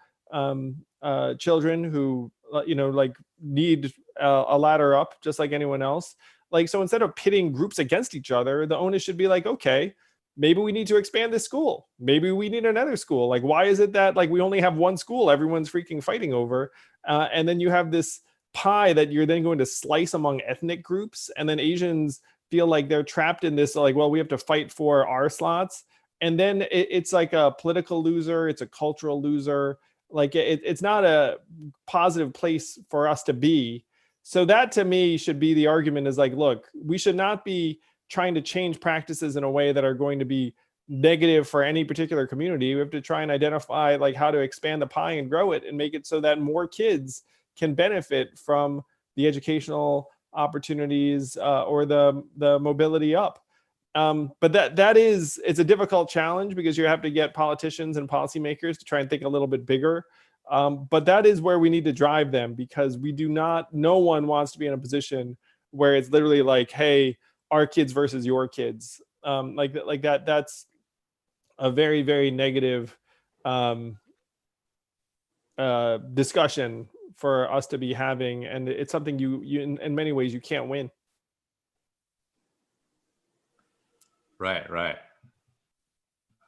children who, you know, like need a ladder up just like anyone else. Like, so instead of pitting groups against each other, the onus should be like, okay, maybe we need to expand this school. Maybe we need another school. Like, why is it that like we only have one school everyone's freaking fighting over? And then you have this pie that you're then going to slice among ethnic groups. And then Asians feel like they're trapped in this, like, well, we have to fight for our slots. And then it's like a political loser. It's a cultural loser. Like it's not a positive place for us to be. So that to me should be the argument is like, look, we should not be trying to change practices in a way that are going to be negative for any particular community. We have to try and identify like how to expand the pie and grow it and make it so that more kids can benefit from the educational opportunities or the mobility up. But it's a difficult challenge because you have to get politicians and policymakers to try and think a little bit bigger. But that is where we need to drive them, because no one wants to be in a position where it's literally like, hey, our kids versus your kids. That's a very, very negative discussion for us to be having. And it's something you in many ways, you can't win. Right.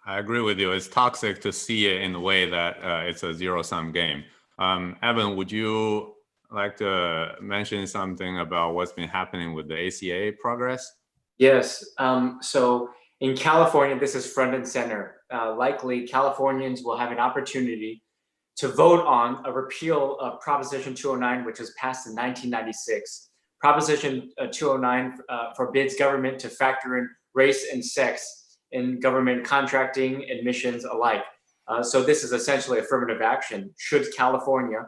I agree with you. It's toxic to see it in the way that it's a zero-sum game. Evan, would you like to mention something about what's been happening with the ACA progress? Yes. So in California, this is front and center. Likely Californians will have an opportunity to vote on a repeal of Proposition 209, which was passed in 1996. Proposition 209 forbids government to factor in race and sex in government contracting, admissions alike. So this is essentially affirmative action. Should California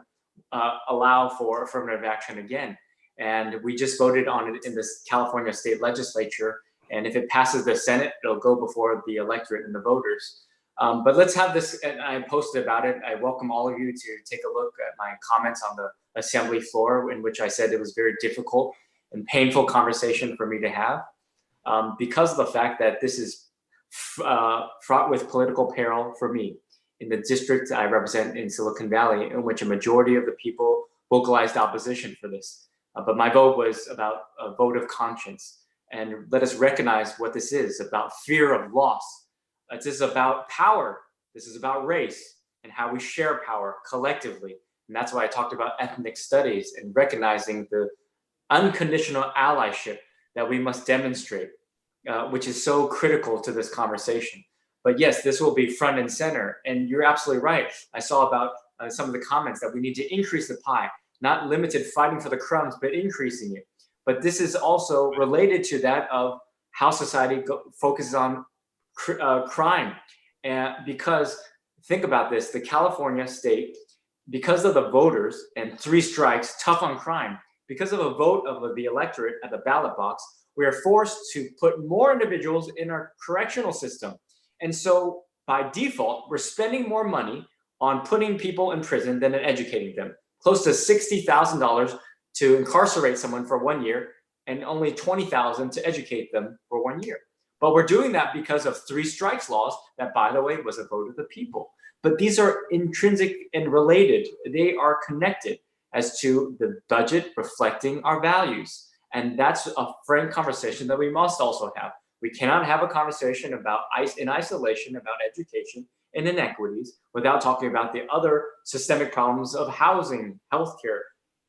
allow for affirmative action again? And we just voted on it in the California state legislature. And if it passes the Senate, it'll go before the electorate and the voters. But let's have this, and I posted about it. I welcome all of you to take a look at my comments on the assembly floor, in which I said it was very difficult and painful conversation for me to have, because of the fact that this is fraught with political peril for me in the district I represent in Silicon Valley, in which a majority of the people vocalized opposition for this. But my vote was about a vote of conscience. And let us recognize what this is about: fear of loss. This is about power. This is about race and how we share power collectively. And that's why I talked about ethnic studies and recognizing the unconditional allyship that we must demonstrate, which is so critical to this conversation. But yes, this will be front and center. And you're absolutely right. I saw about some of the comments that we need to increase the pie, not limited fighting for the crumbs, but increasing it. But this is also related to that of how society focuses on crime. And because think about this, the California state, because of the voters and 3 strikes, tough on crime, because of a vote of the electorate at the ballot box, we are forced to put more individuals in our correctional system. And so by default, we're spending more money on putting people in prison than in educating them. Close to $60,000 to incarcerate someone for 1 year and only $20,000 to educate them for 1 year. But we're doing that because of 3 strikes laws that, by the way, was a vote of the people. But these are intrinsic and related. They are connected as to the budget reflecting our values. And that's a frank conversation that we must also have. We cannot have a conversation about in isolation about education and inequities without talking about the other systemic problems of housing, healthcare,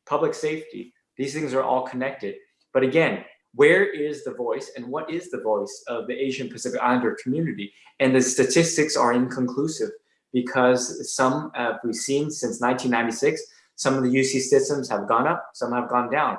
public safety. These things are all connected. But again, where is the voice and what is the voice of the Asian Pacific Islander community? And the statistics are inconclusive, because some, we've seen since 1996, some of the UC systems have gone up, some have gone down.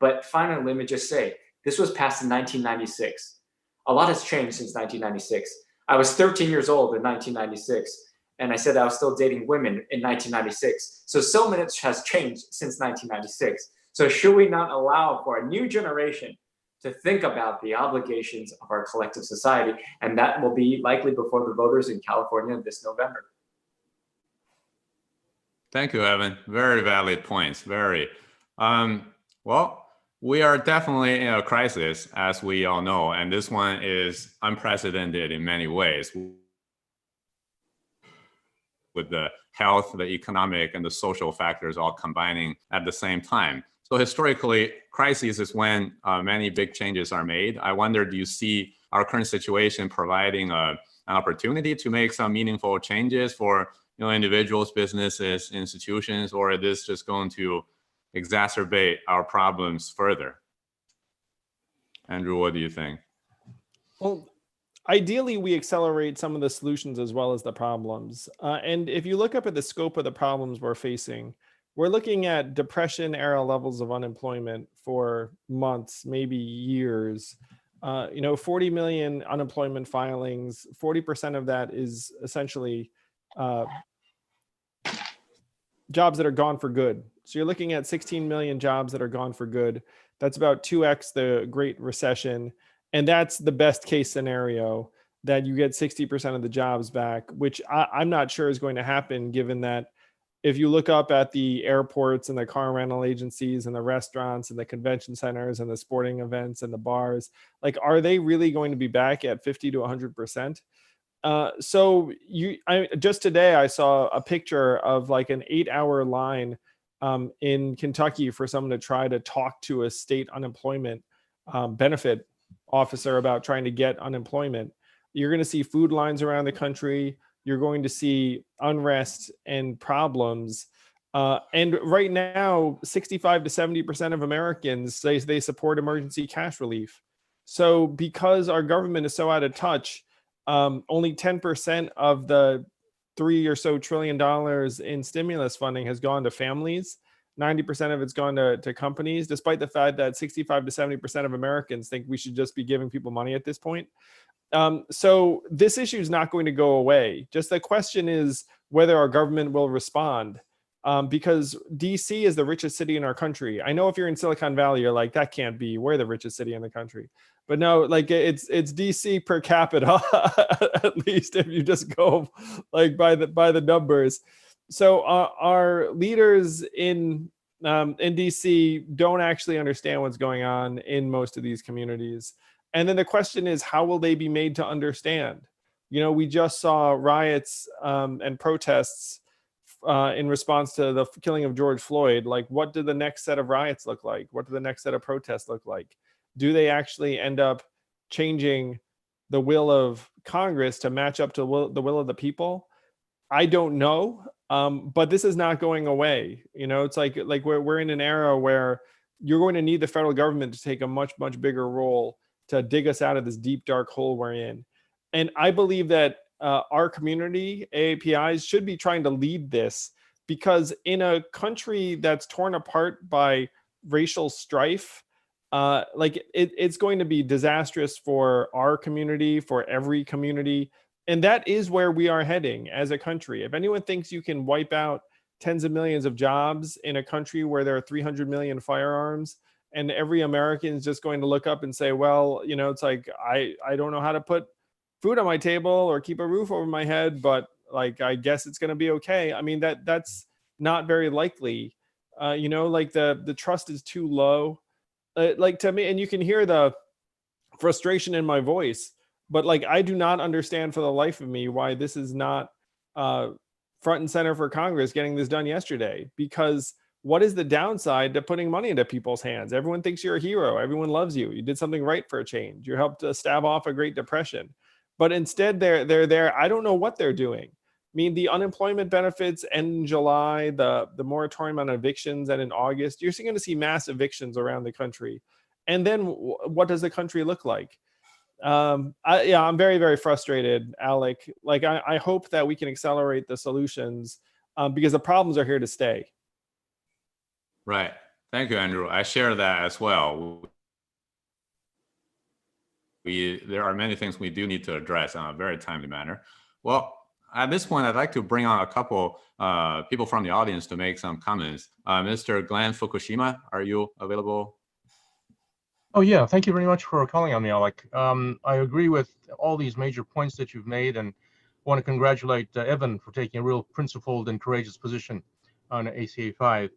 But finally, let me just say, this was passed in 1996. A lot has changed since 1996. I was 13 years old in 1996, and I said I was still dating women in 1996. So much has changed since 1996. So should we not allow for a new generation to think about the obligations of our collective society? And that will be likely before the voters in California this November. Thank you, Evan. Very valid points. Very. Well, we are definitely in a crisis, as we all know, and this one is unprecedented in many ways, with the health, the economic, and the social factors all combining at the same time. So historically, crises is when many big changes are made. I wonder, do you see our current situation providing an opportunity to make some meaningful changes for individuals, businesses, institutions, or is this just going to exacerbate our problems further? Andrew, what do you think? Well, ideally, we accelerate some of the solutions as well as the problems. And if you look up at the scope of the problems we're facing, we're looking at depression era levels of unemployment for months, maybe years. 40 million unemployment filings, 40% of that is essentially jobs that are gone for good. So you're looking at 16 million jobs that are gone for good. That's about 2x the Great Recession. And that's the best case scenario, that you get 60% of the jobs back, which I'm not sure is going to happen, given that if you look up at the airports and the car rental agencies and the restaurants and the convention centers and the sporting events and the bars, like, are they really going to be back at 50 to 100%? So just today I saw a picture of like an 8-hour line in Kentucky for someone to try to talk to a state unemployment benefit officer about trying to get unemployment. You're going to see food lines around the country. You're going to see unrest and problems. And right now, 65 to 70% of Americans say they support emergency cash relief. So because our government is so out of touch, only 10% of the $3 trillion or so in stimulus funding has gone to families. 90% of it's gone to companies, despite the fact that 65 to 70% of Americans think we should just be giving people money at this point. So this issue is not going to go away. Just the question is whether our government will respond, because DC is the richest city in our country. I know if you're in Silicon Valley, you're like, that can't be, we're the richest city in the country. But no, like it's DC per capita, at least if you just go like by the numbers. So our leaders in DC don't actually understand what's going on in most of these communities. And then the question is, how will they be made to understand? We just saw riots and protests in response to the killing of George Floyd. Like, what do the next set of riots look like? What do the next set of protests look like? Do they actually end up changing the will of Congress to match up to the will of the people? I don't know, but this is not going away. It's like we're in an era where you're going to need the federal government to take a much, much bigger role to dig us out of this deep, dark hole we're in. And I believe that our community, AAPIs, should be trying to lead this, because in a country that's torn apart by racial strife, it's going to be disastrous for our community, for every community. And that is where we are heading as a country. If anyone thinks you can wipe out tens of millions of jobs in a country where there are 300 million firearms, and every American is just going to look up and say, well, it's like, I don't know how to put food on my table or keep a roof over my head, but like, I guess it's going to be okay. I mean, that's not very likely. The trust is too low. Like, to me, and you can hear the frustration in my voice, but like, I do not understand for the life of me why this is not front and center for Congress getting this done yesterday. Because what is the downside to putting money into people's hands? Everyone thinks you're a hero. Everyone loves you. You did something right for a change. You helped stave off a Great Depression. But instead, they're there. I don't know what they're doing. I mean, the unemployment benefits end in July, the moratorium on evictions end in August. You're going to see mass evictions around the country. And then what does the country look like? I'm very, very frustrated, Alec. Like, I hope that we can accelerate the solutions because the problems are here to stay. Right. Thank you, Andrew. I share that as well. There are many things we do need to address in a very timely manner. Well, at this point, I'd like to bring on a couple people from the audience to make some comments. Mr. Glenn Fukushima, are you available? Oh, yeah. Thank you very much for calling on me, Alec. I agree with all these major points that you've made and want to congratulate Evan for taking a real principled and courageous position on ACA 5.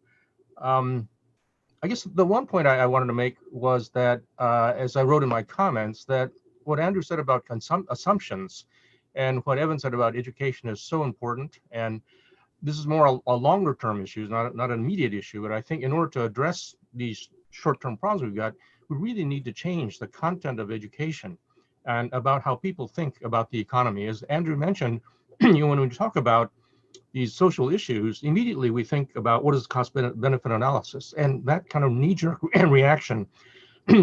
I guess the one point I wanted to make was that, as I wrote in my comments, that what Andrew said about assumptions and what Evan said about education is so important. And this is more a longer term issue, not an immediate issue. But I think in order to address these short-term problems we've got, we really need to change the content of education and about how people think about the economy. As Andrew mentioned, when we talk about these social issues, immediately we think about what is cost benefit analysis, and that kind of knee-jerk reaction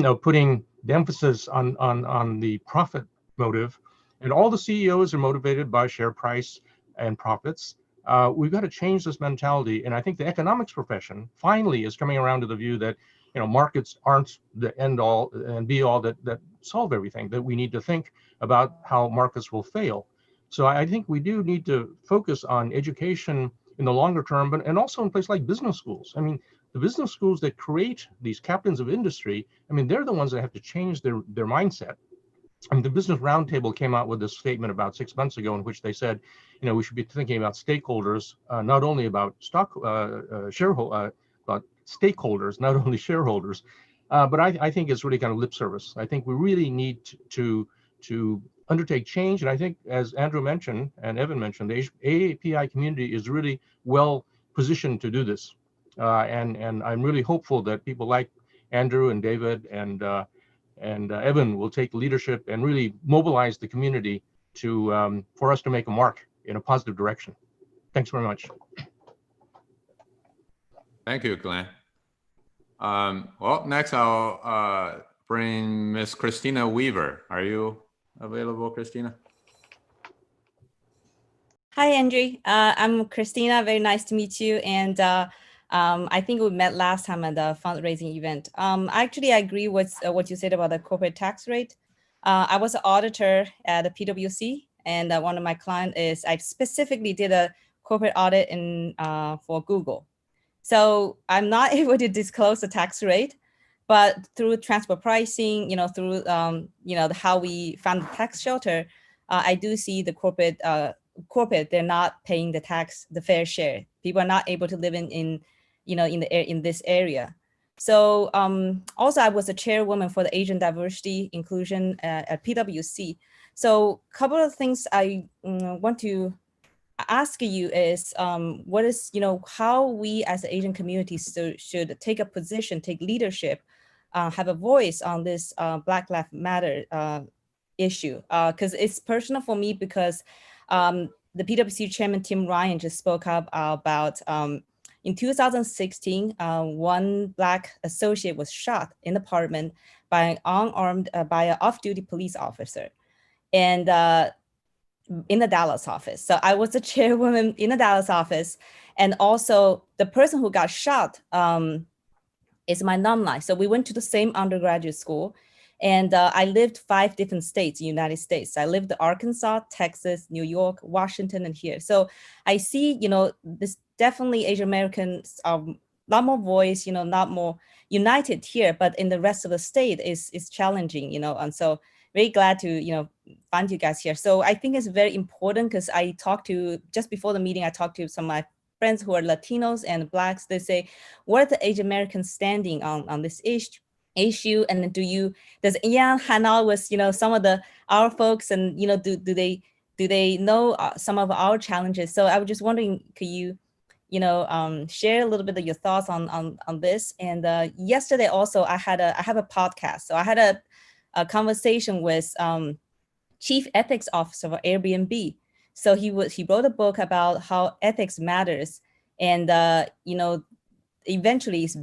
of putting the emphasis on the profit motive, and all the CEOs are motivated by share price and profits. We've got to change this mentality, and I think the economics profession finally is coming around to the view that markets aren't the end all and be all that solve everything, that we need to think about how markets will fail. So I think we do need to focus on education in the longer term, and also in places like business schools. I mean, the business schools that create these captains of industry, I mean, they're the ones that have to change their mindset. I mean, the Business Roundtable came out with this statement about 6 months ago in which they said, we should be thinking about stakeholders, not only about but stakeholders, not only shareholders. But I think it's really kind of lip service. I think we really need to undertake change. And I think, as Andrew mentioned and Evan mentioned, the AAPI community is really well positioned to do this. And I'm really hopeful that people like Andrew and David and Evan will take leadership and really mobilize the community to for us to make a mark in a positive direction. Thanks very much. Thank you, Glenn. Well, next I'll bring Miss Christina Weaver. Are you available, Christina? Hi, Andrew. I'm Christina. Very nice to meet you. And I think we met last time at the fundraising event. Actually, I agree with what you said about the corporate tax rate. I was an auditor at the PwC, and one of my clients is, I specifically did a corporate audit for Google. So I'm not able to disclose the tax rate, but through transfer pricing, through how we found the tax shelter, I do see the corporate they're not paying the tax, the fair share. People are not able to live in this area. So also I was a chairwoman for the Asian diversity inclusion at PwC. So a couple of things I want to ask you is what is, how we as the Asian community should take a position, take leadership, have a voice on this Black Lives Matter issue. Because it's personal for me, because the PwC chairman, Tim Ryan, just spoke up about in 2016, one Black associate was shot in the apartment by an off-duty police officer. And in the Dallas office. So I was the chairwoman in the Dallas office. And also the person who got shot is my alumni. So we went to the same undergraduate school. And I lived 5 different states in the United States. I lived in Arkansas, Texas, New York, Washington, and here. So I see, this definitely Asian Americans are a lot more voice, not more united here, but in the rest of the state is challenging, and so very glad to, find you guys here. So I think it's very important, because I talked to, just before the meeting, I talked to some of my friends who are Latinos and Blacks. They say, what are the Asian Americans standing on this issue? And does Ian hang out with, some of our folks, and, do they know some of our challenges? So I was just wondering, could you, share a little bit of your thoughts on this? And yesterday also, I have a podcast. So I had a conversation with Chief Ethics Officer for Airbnb. So he wrote a book about how ethics matters, and eventually it's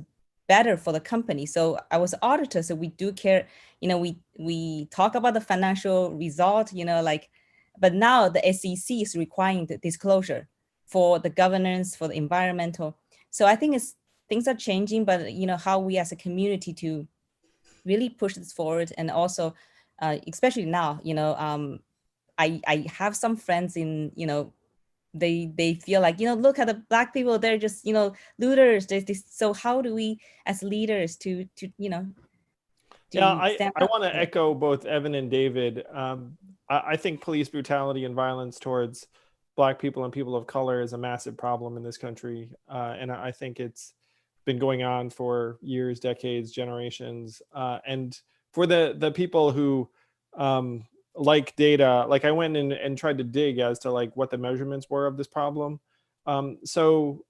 better for the company. So I was an auditor, so we do care, we talk about the financial result, like, but now the SEC is requiring the disclosure for the governance, for the environmental. So I think things are changing, but how we as a community to really push this forward. And also, especially now, I have some friends in, they feel like, look at the Black people, they're just, looters. So how do we as leaders to Yeah, stand I up? want to echo both Evan and David. I think police brutality and violence towards Black people and people of color is a massive problem in this country. And I think it's been going on for years, decades, generations. And for the people who like data, like I went in and tried to dig as to like what the measurements were of this problem. So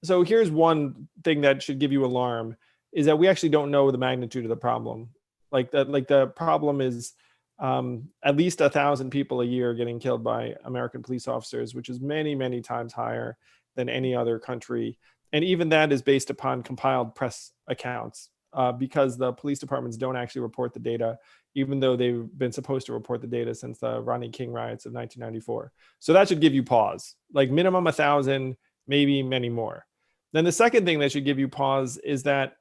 here's one thing that should give you alarm, is that we actually don't know the magnitude of the problem. Like the problem is at least 1,000 people a year getting killed by American police officers, which is many, many times higher than any other country. And even that is based upon compiled press accounts, because the police departments don't actually report the data, even though they've been supposed to report the data since the Rodney King riots of 1994. So that should give you pause, like minimum 1,000, maybe many more. Then the second thing that should give you pause is that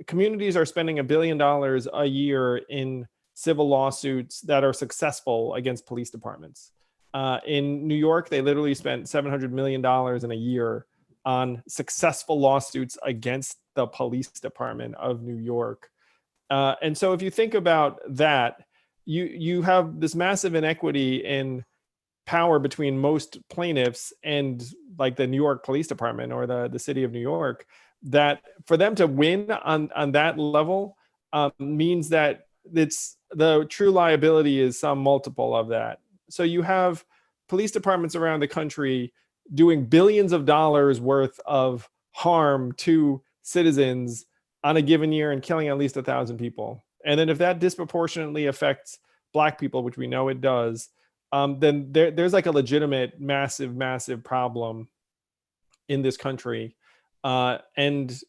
communities are spending $1 billion a year in civil lawsuits that are successful against police departments. In New York, they literally spent $700 million in a year on successful lawsuits against the police department of New York. And so if you think about that, you have this massive inequity in power between most plaintiffs and like the New York Police Department or the city of New York, that for them to win on that level means that it's the true liability is some multiple of that. So you have police departments around the country doing billions of dollars worth of harm to citizens on a given year and killing at least 1,000 people. And then if that disproportionately affects Black people, which we know it does, then there's like a legitimate, massive problem in this country. And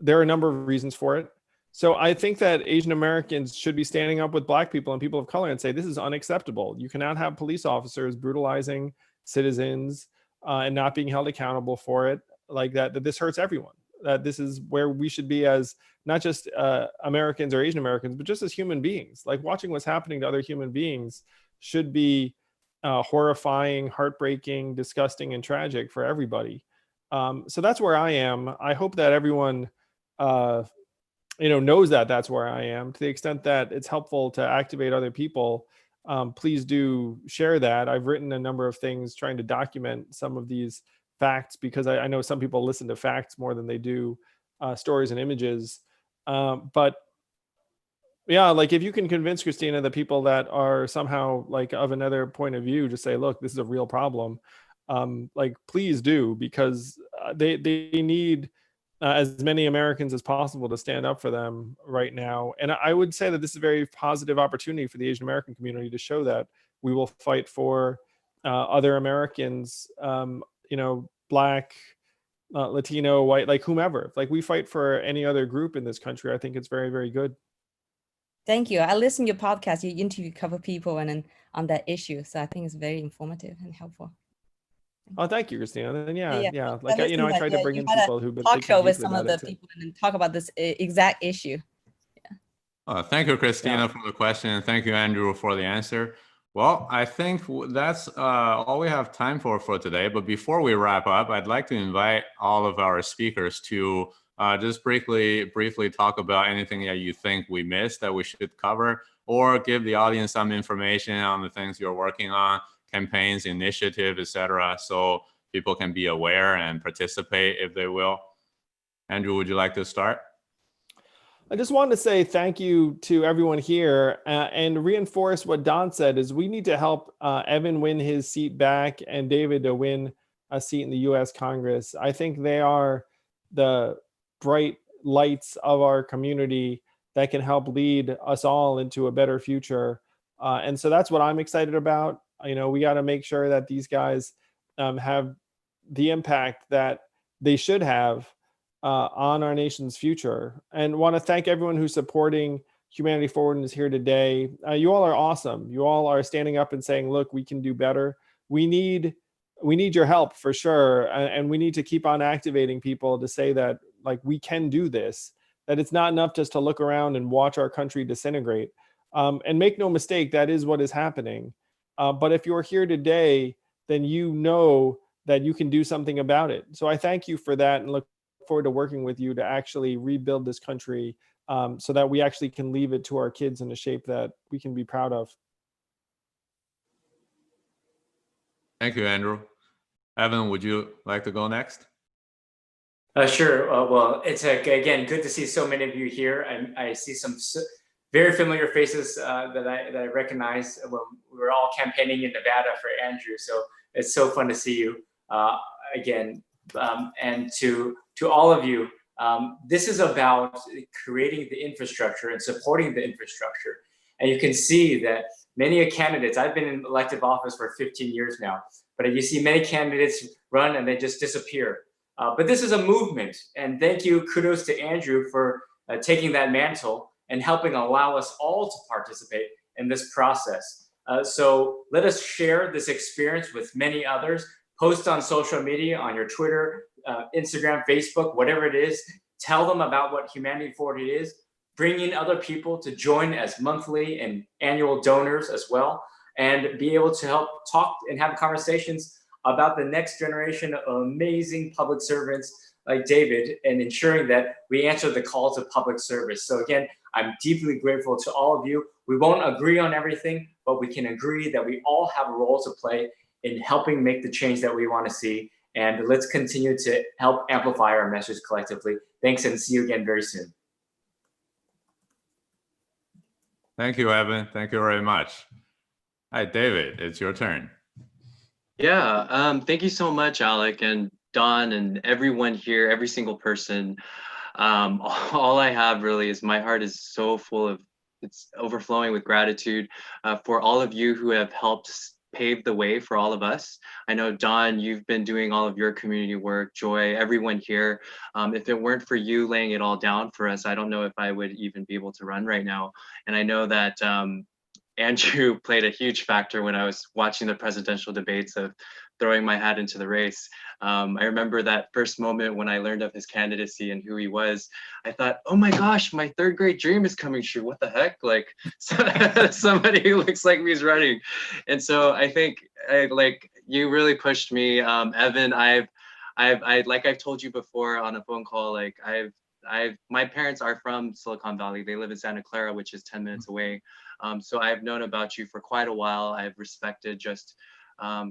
there are a number of reasons for it. So I think that Asian Americans should be standing up with Black people and people of color and say, this is unacceptable. You cannot have police officers brutalizing citizens and not being held accountable for it like that, that this hurts everyone. That this is where we should be as not just Americans or Asian Americans, but just as human beings. Like watching what's happening to other human beings should be horrifying, heartbreaking, disgusting, and tragic for everybody. So that's where I am. I hope that everyone knows that that's where I am. To the extent that it's helpful to activate other people, please do share that. I've written a number of things trying to document some of these facts, because I know some people listen to facts more than they do stories and images. But yeah, like if you can convince Christina, the people that are somehow like of another point of view, just say, look, this is a real problem. Like, please do, because they need as many Americans as possible to stand up for them right now. And I would say that this is a very positive opportunity for the Asian American community to show that we will fight for other Americans, Black, Latino, white, like whomever. Like we fight for any other group in this country. I think it's very, very good. Thank you. I listened to your podcast. You interview a couple of people and then on that issue. So I think it's very informative and helpful. Oh, thank you, Christina. And yeah. Like I I tried to bring in people who've been talk show with deeply some of about the it, people and talk about this exact issue. Thank you, Christina, for the question, and thank you, Andrew, for the answer. Well, I think that's all we have time for today. But before we wrap up, I'd like to invite all of our speakers to just briefly talk about anything that you think we missed that we should cover, or give the audience some information on the things you're working on, campaigns, initiative, etc., so people can be aware and participate if they will. Andrew, would you like to start? I just wanted to say thank you to everyone here and reinforce what Don said, is we need to help Evan win his seat back and David to win a seat in the US Congress. I think they are the bright lights of our community that can help lead us all into a better future. And so that's what I'm excited about. We got to make sure that these guys have the impact that they should have on our nation's future. And want to thank everyone who's supporting Humanity Forward is here today. You all are awesome. You all are standing up and saying, look, we can do better. We need your help for sure. And we need to keep on activating people to say that, like, we can do this, that it's not enough just to look around and watch our country disintegrate. And make no mistake, that is what is happening. But if you're here today, then you know that you can do something about it. So I thank you for that and look forward to working with you to actually rebuild this country, so that we actually can leave it to our kids in a shape that we can be proud of. Thank you, Andrew. Evan, would you like to go next? Sure. Well, it's again good to see so many of you here. I see some very familiar faces that I recognize when we were all campaigning in Nevada for Andrew. So it's so fun to see you again. And to all of you, this is about creating the infrastructure and supporting the infrastructure. And you can see that many candidates, I've been in elective office for 15 years now, but you see many candidates run and they just disappear. But this is a movement, and thank you, kudos to Andrew for taking that mantle and helping allow us all to participate in this process. So let us share this experience with many others. Post on social media, on your Twitter, Instagram, Facebook, whatever it is. Tell them about what Humanity Forward is. Bring in other people to join as monthly and annual donors as well, and be able to help talk and have conversations about the next generation of amazing public servants like David, and ensuring that we answer the call to public service. So again, I'm deeply grateful to all of you. We won't agree on everything, but we can agree that we all have a role to play in helping make the change that we want to see. And let's continue to help amplify our message collectively. Thanks, and see you again very soon. Thank you, Evan. Thank you very much. Hi, David, it's your turn. Yeah, thank you so much, Alec and Don and everyone here, every single person. All I have really is my heart is so full of, it's overflowing with gratitude for all of you who have helped pave the way for all of us. I know, Don, you've been doing all of your community work, Joy, everyone here. If it weren't for you laying it all down for us, I don't know if I would even be able to run right now. And I know that Andrew played a huge factor when I was watching the presidential debates of throwing my hat into the race. I remember that first moment when I learned of his candidacy and who he was. I thought, oh my gosh, my third grade dream is coming true. What the heck? Like, somebody who looks like me is running. And so I think like you really pushed me. Evan, I've like I've told you before on a phone call, like my parents are from Silicon Valley. They live in Santa Clara, which is 10 minutes away. So I've known about you for quite a while. I've respected just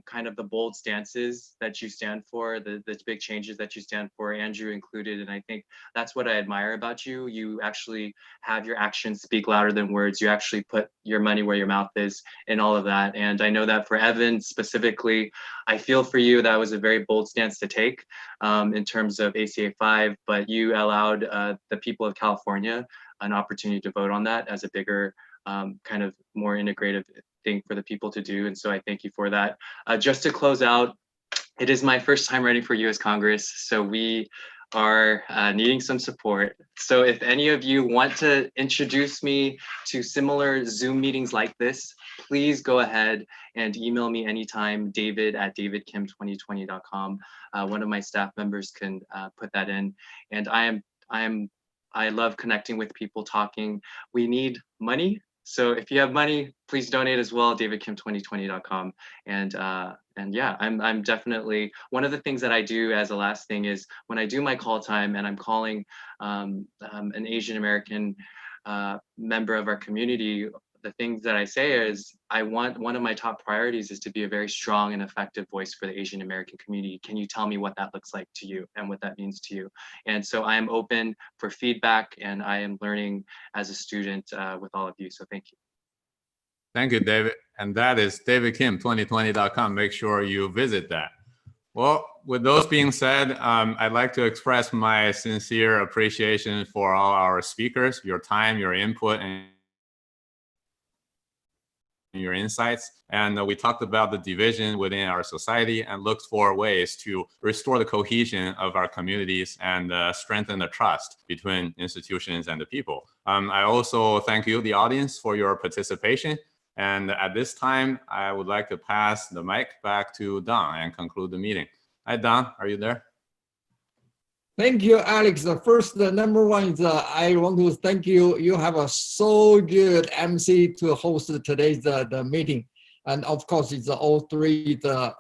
kind of the bold stances that you stand for, the big changes that you stand for, Andrew included. And I think that's what I admire about you. You actually have your actions speak louder than words. You actually put your money where your mouth is in all of that. And I know that for Evan specifically, I feel for you, that was a very bold stance to take in terms of ACA 5, but you allowed the people of California an opportunity to vote on that as a bigger kind of more integrative thing for the people to do. And so I thank you for that. Just to close out, it is my first time running for US Congress. So we are needing some support. So if any of you want to introduce me to similar Zoom meetings like this, please go ahead and email me anytime, david@davidkim2020.com. One of my staff members can put that in. And I love connecting with people, talking. We need money. So if you have money, please donate as well, davidkim2020.com. And yeah, I'm definitely, one of the things that I do as a last thing is when I do my call time and I'm calling an Asian American member of our community, the things that I say is, one of my top priorities is to be a very strong and effective voice for the Asian American community. Can you tell me what that looks like to you and what that means to you? And so I am open for feedback, and I am learning as a student with all of you. So thank you. Thank you, David. And that is davidkim2020.com. Make sure you visit that. Well, with those being said, I'd like to express my sincere appreciation for all our speakers, your time, your input, and your insights. And we talked about the division within our society and looked for ways to restore the cohesion of our communities and strengthen the trust between institutions and the people. I also thank you, the audience, for your participation. And at this time, I would like to pass the mic back to Don and conclude the meeting. Hi, Don, are you there? Thank you, Alex. The first, the number one is I want to thank you. You have a so good MC to host today's the meeting, and of course, it's all three the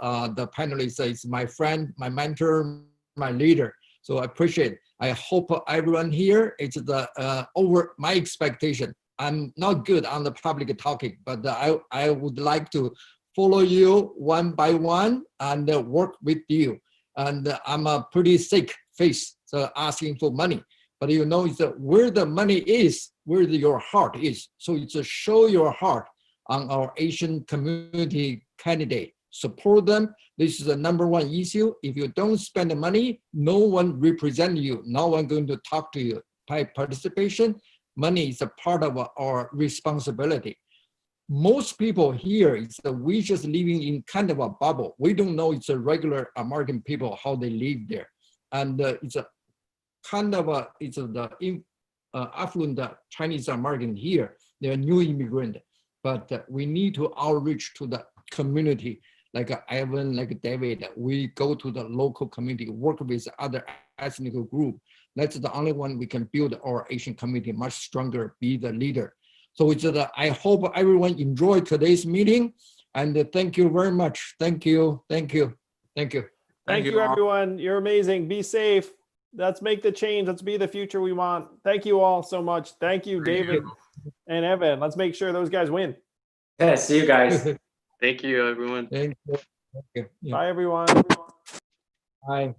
panelists. It's my friend, my mentor, my leader. So I appreciate. I hope everyone here it's the over my expectation. I'm not good on the public talking, but I would like to follow you one by one and work with you. And I'm a pretty sick face, so asking for money. But you know, it's where the money is, where your heart is. So it's a show your heart on our Asian community candidate. Support them. This is the number one issue. If you don't spend the money, no one represent you. No one going to talk to you. By participation, money is a part of our responsibility. Most people here is we just living in kind of a bubble. We don't know it's a regular American people, how they live there. And it's a kind of a, it's the affluent Chinese American here. They're new immigrant, but we need to outreach to the community. Like Ivan, like David, we go to the local community, work with other ethnic group. That's the only one we can build our Asian community much stronger, be the leader. So it's I hope everyone enjoyed today's meeting, and thank you very much. Thank you, thank you, thank you. Thank you, everyone. You're amazing. Be safe. Let's make the change. Let's be the future we want. Thank you all so much. Thank you, David and Evan. Let's make sure those guys win. Yeah, see you guys. Thank you, everyone. Thank you. Thank you. Yeah. Bye, everyone. Bye.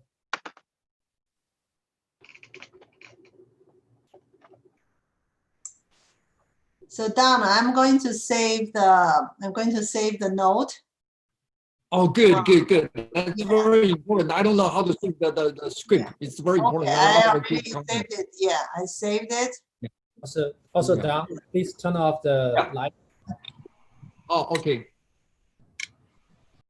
So Donna, I'm going to save the note. Oh, good, good, good. That's Yeah. very important. I don't know how to think the script. Yeah. It's very important. Okay, I already saved it. Yeah, I saved it. Also, Yeah. Don, please turn off the Yeah. light. Oh, okay.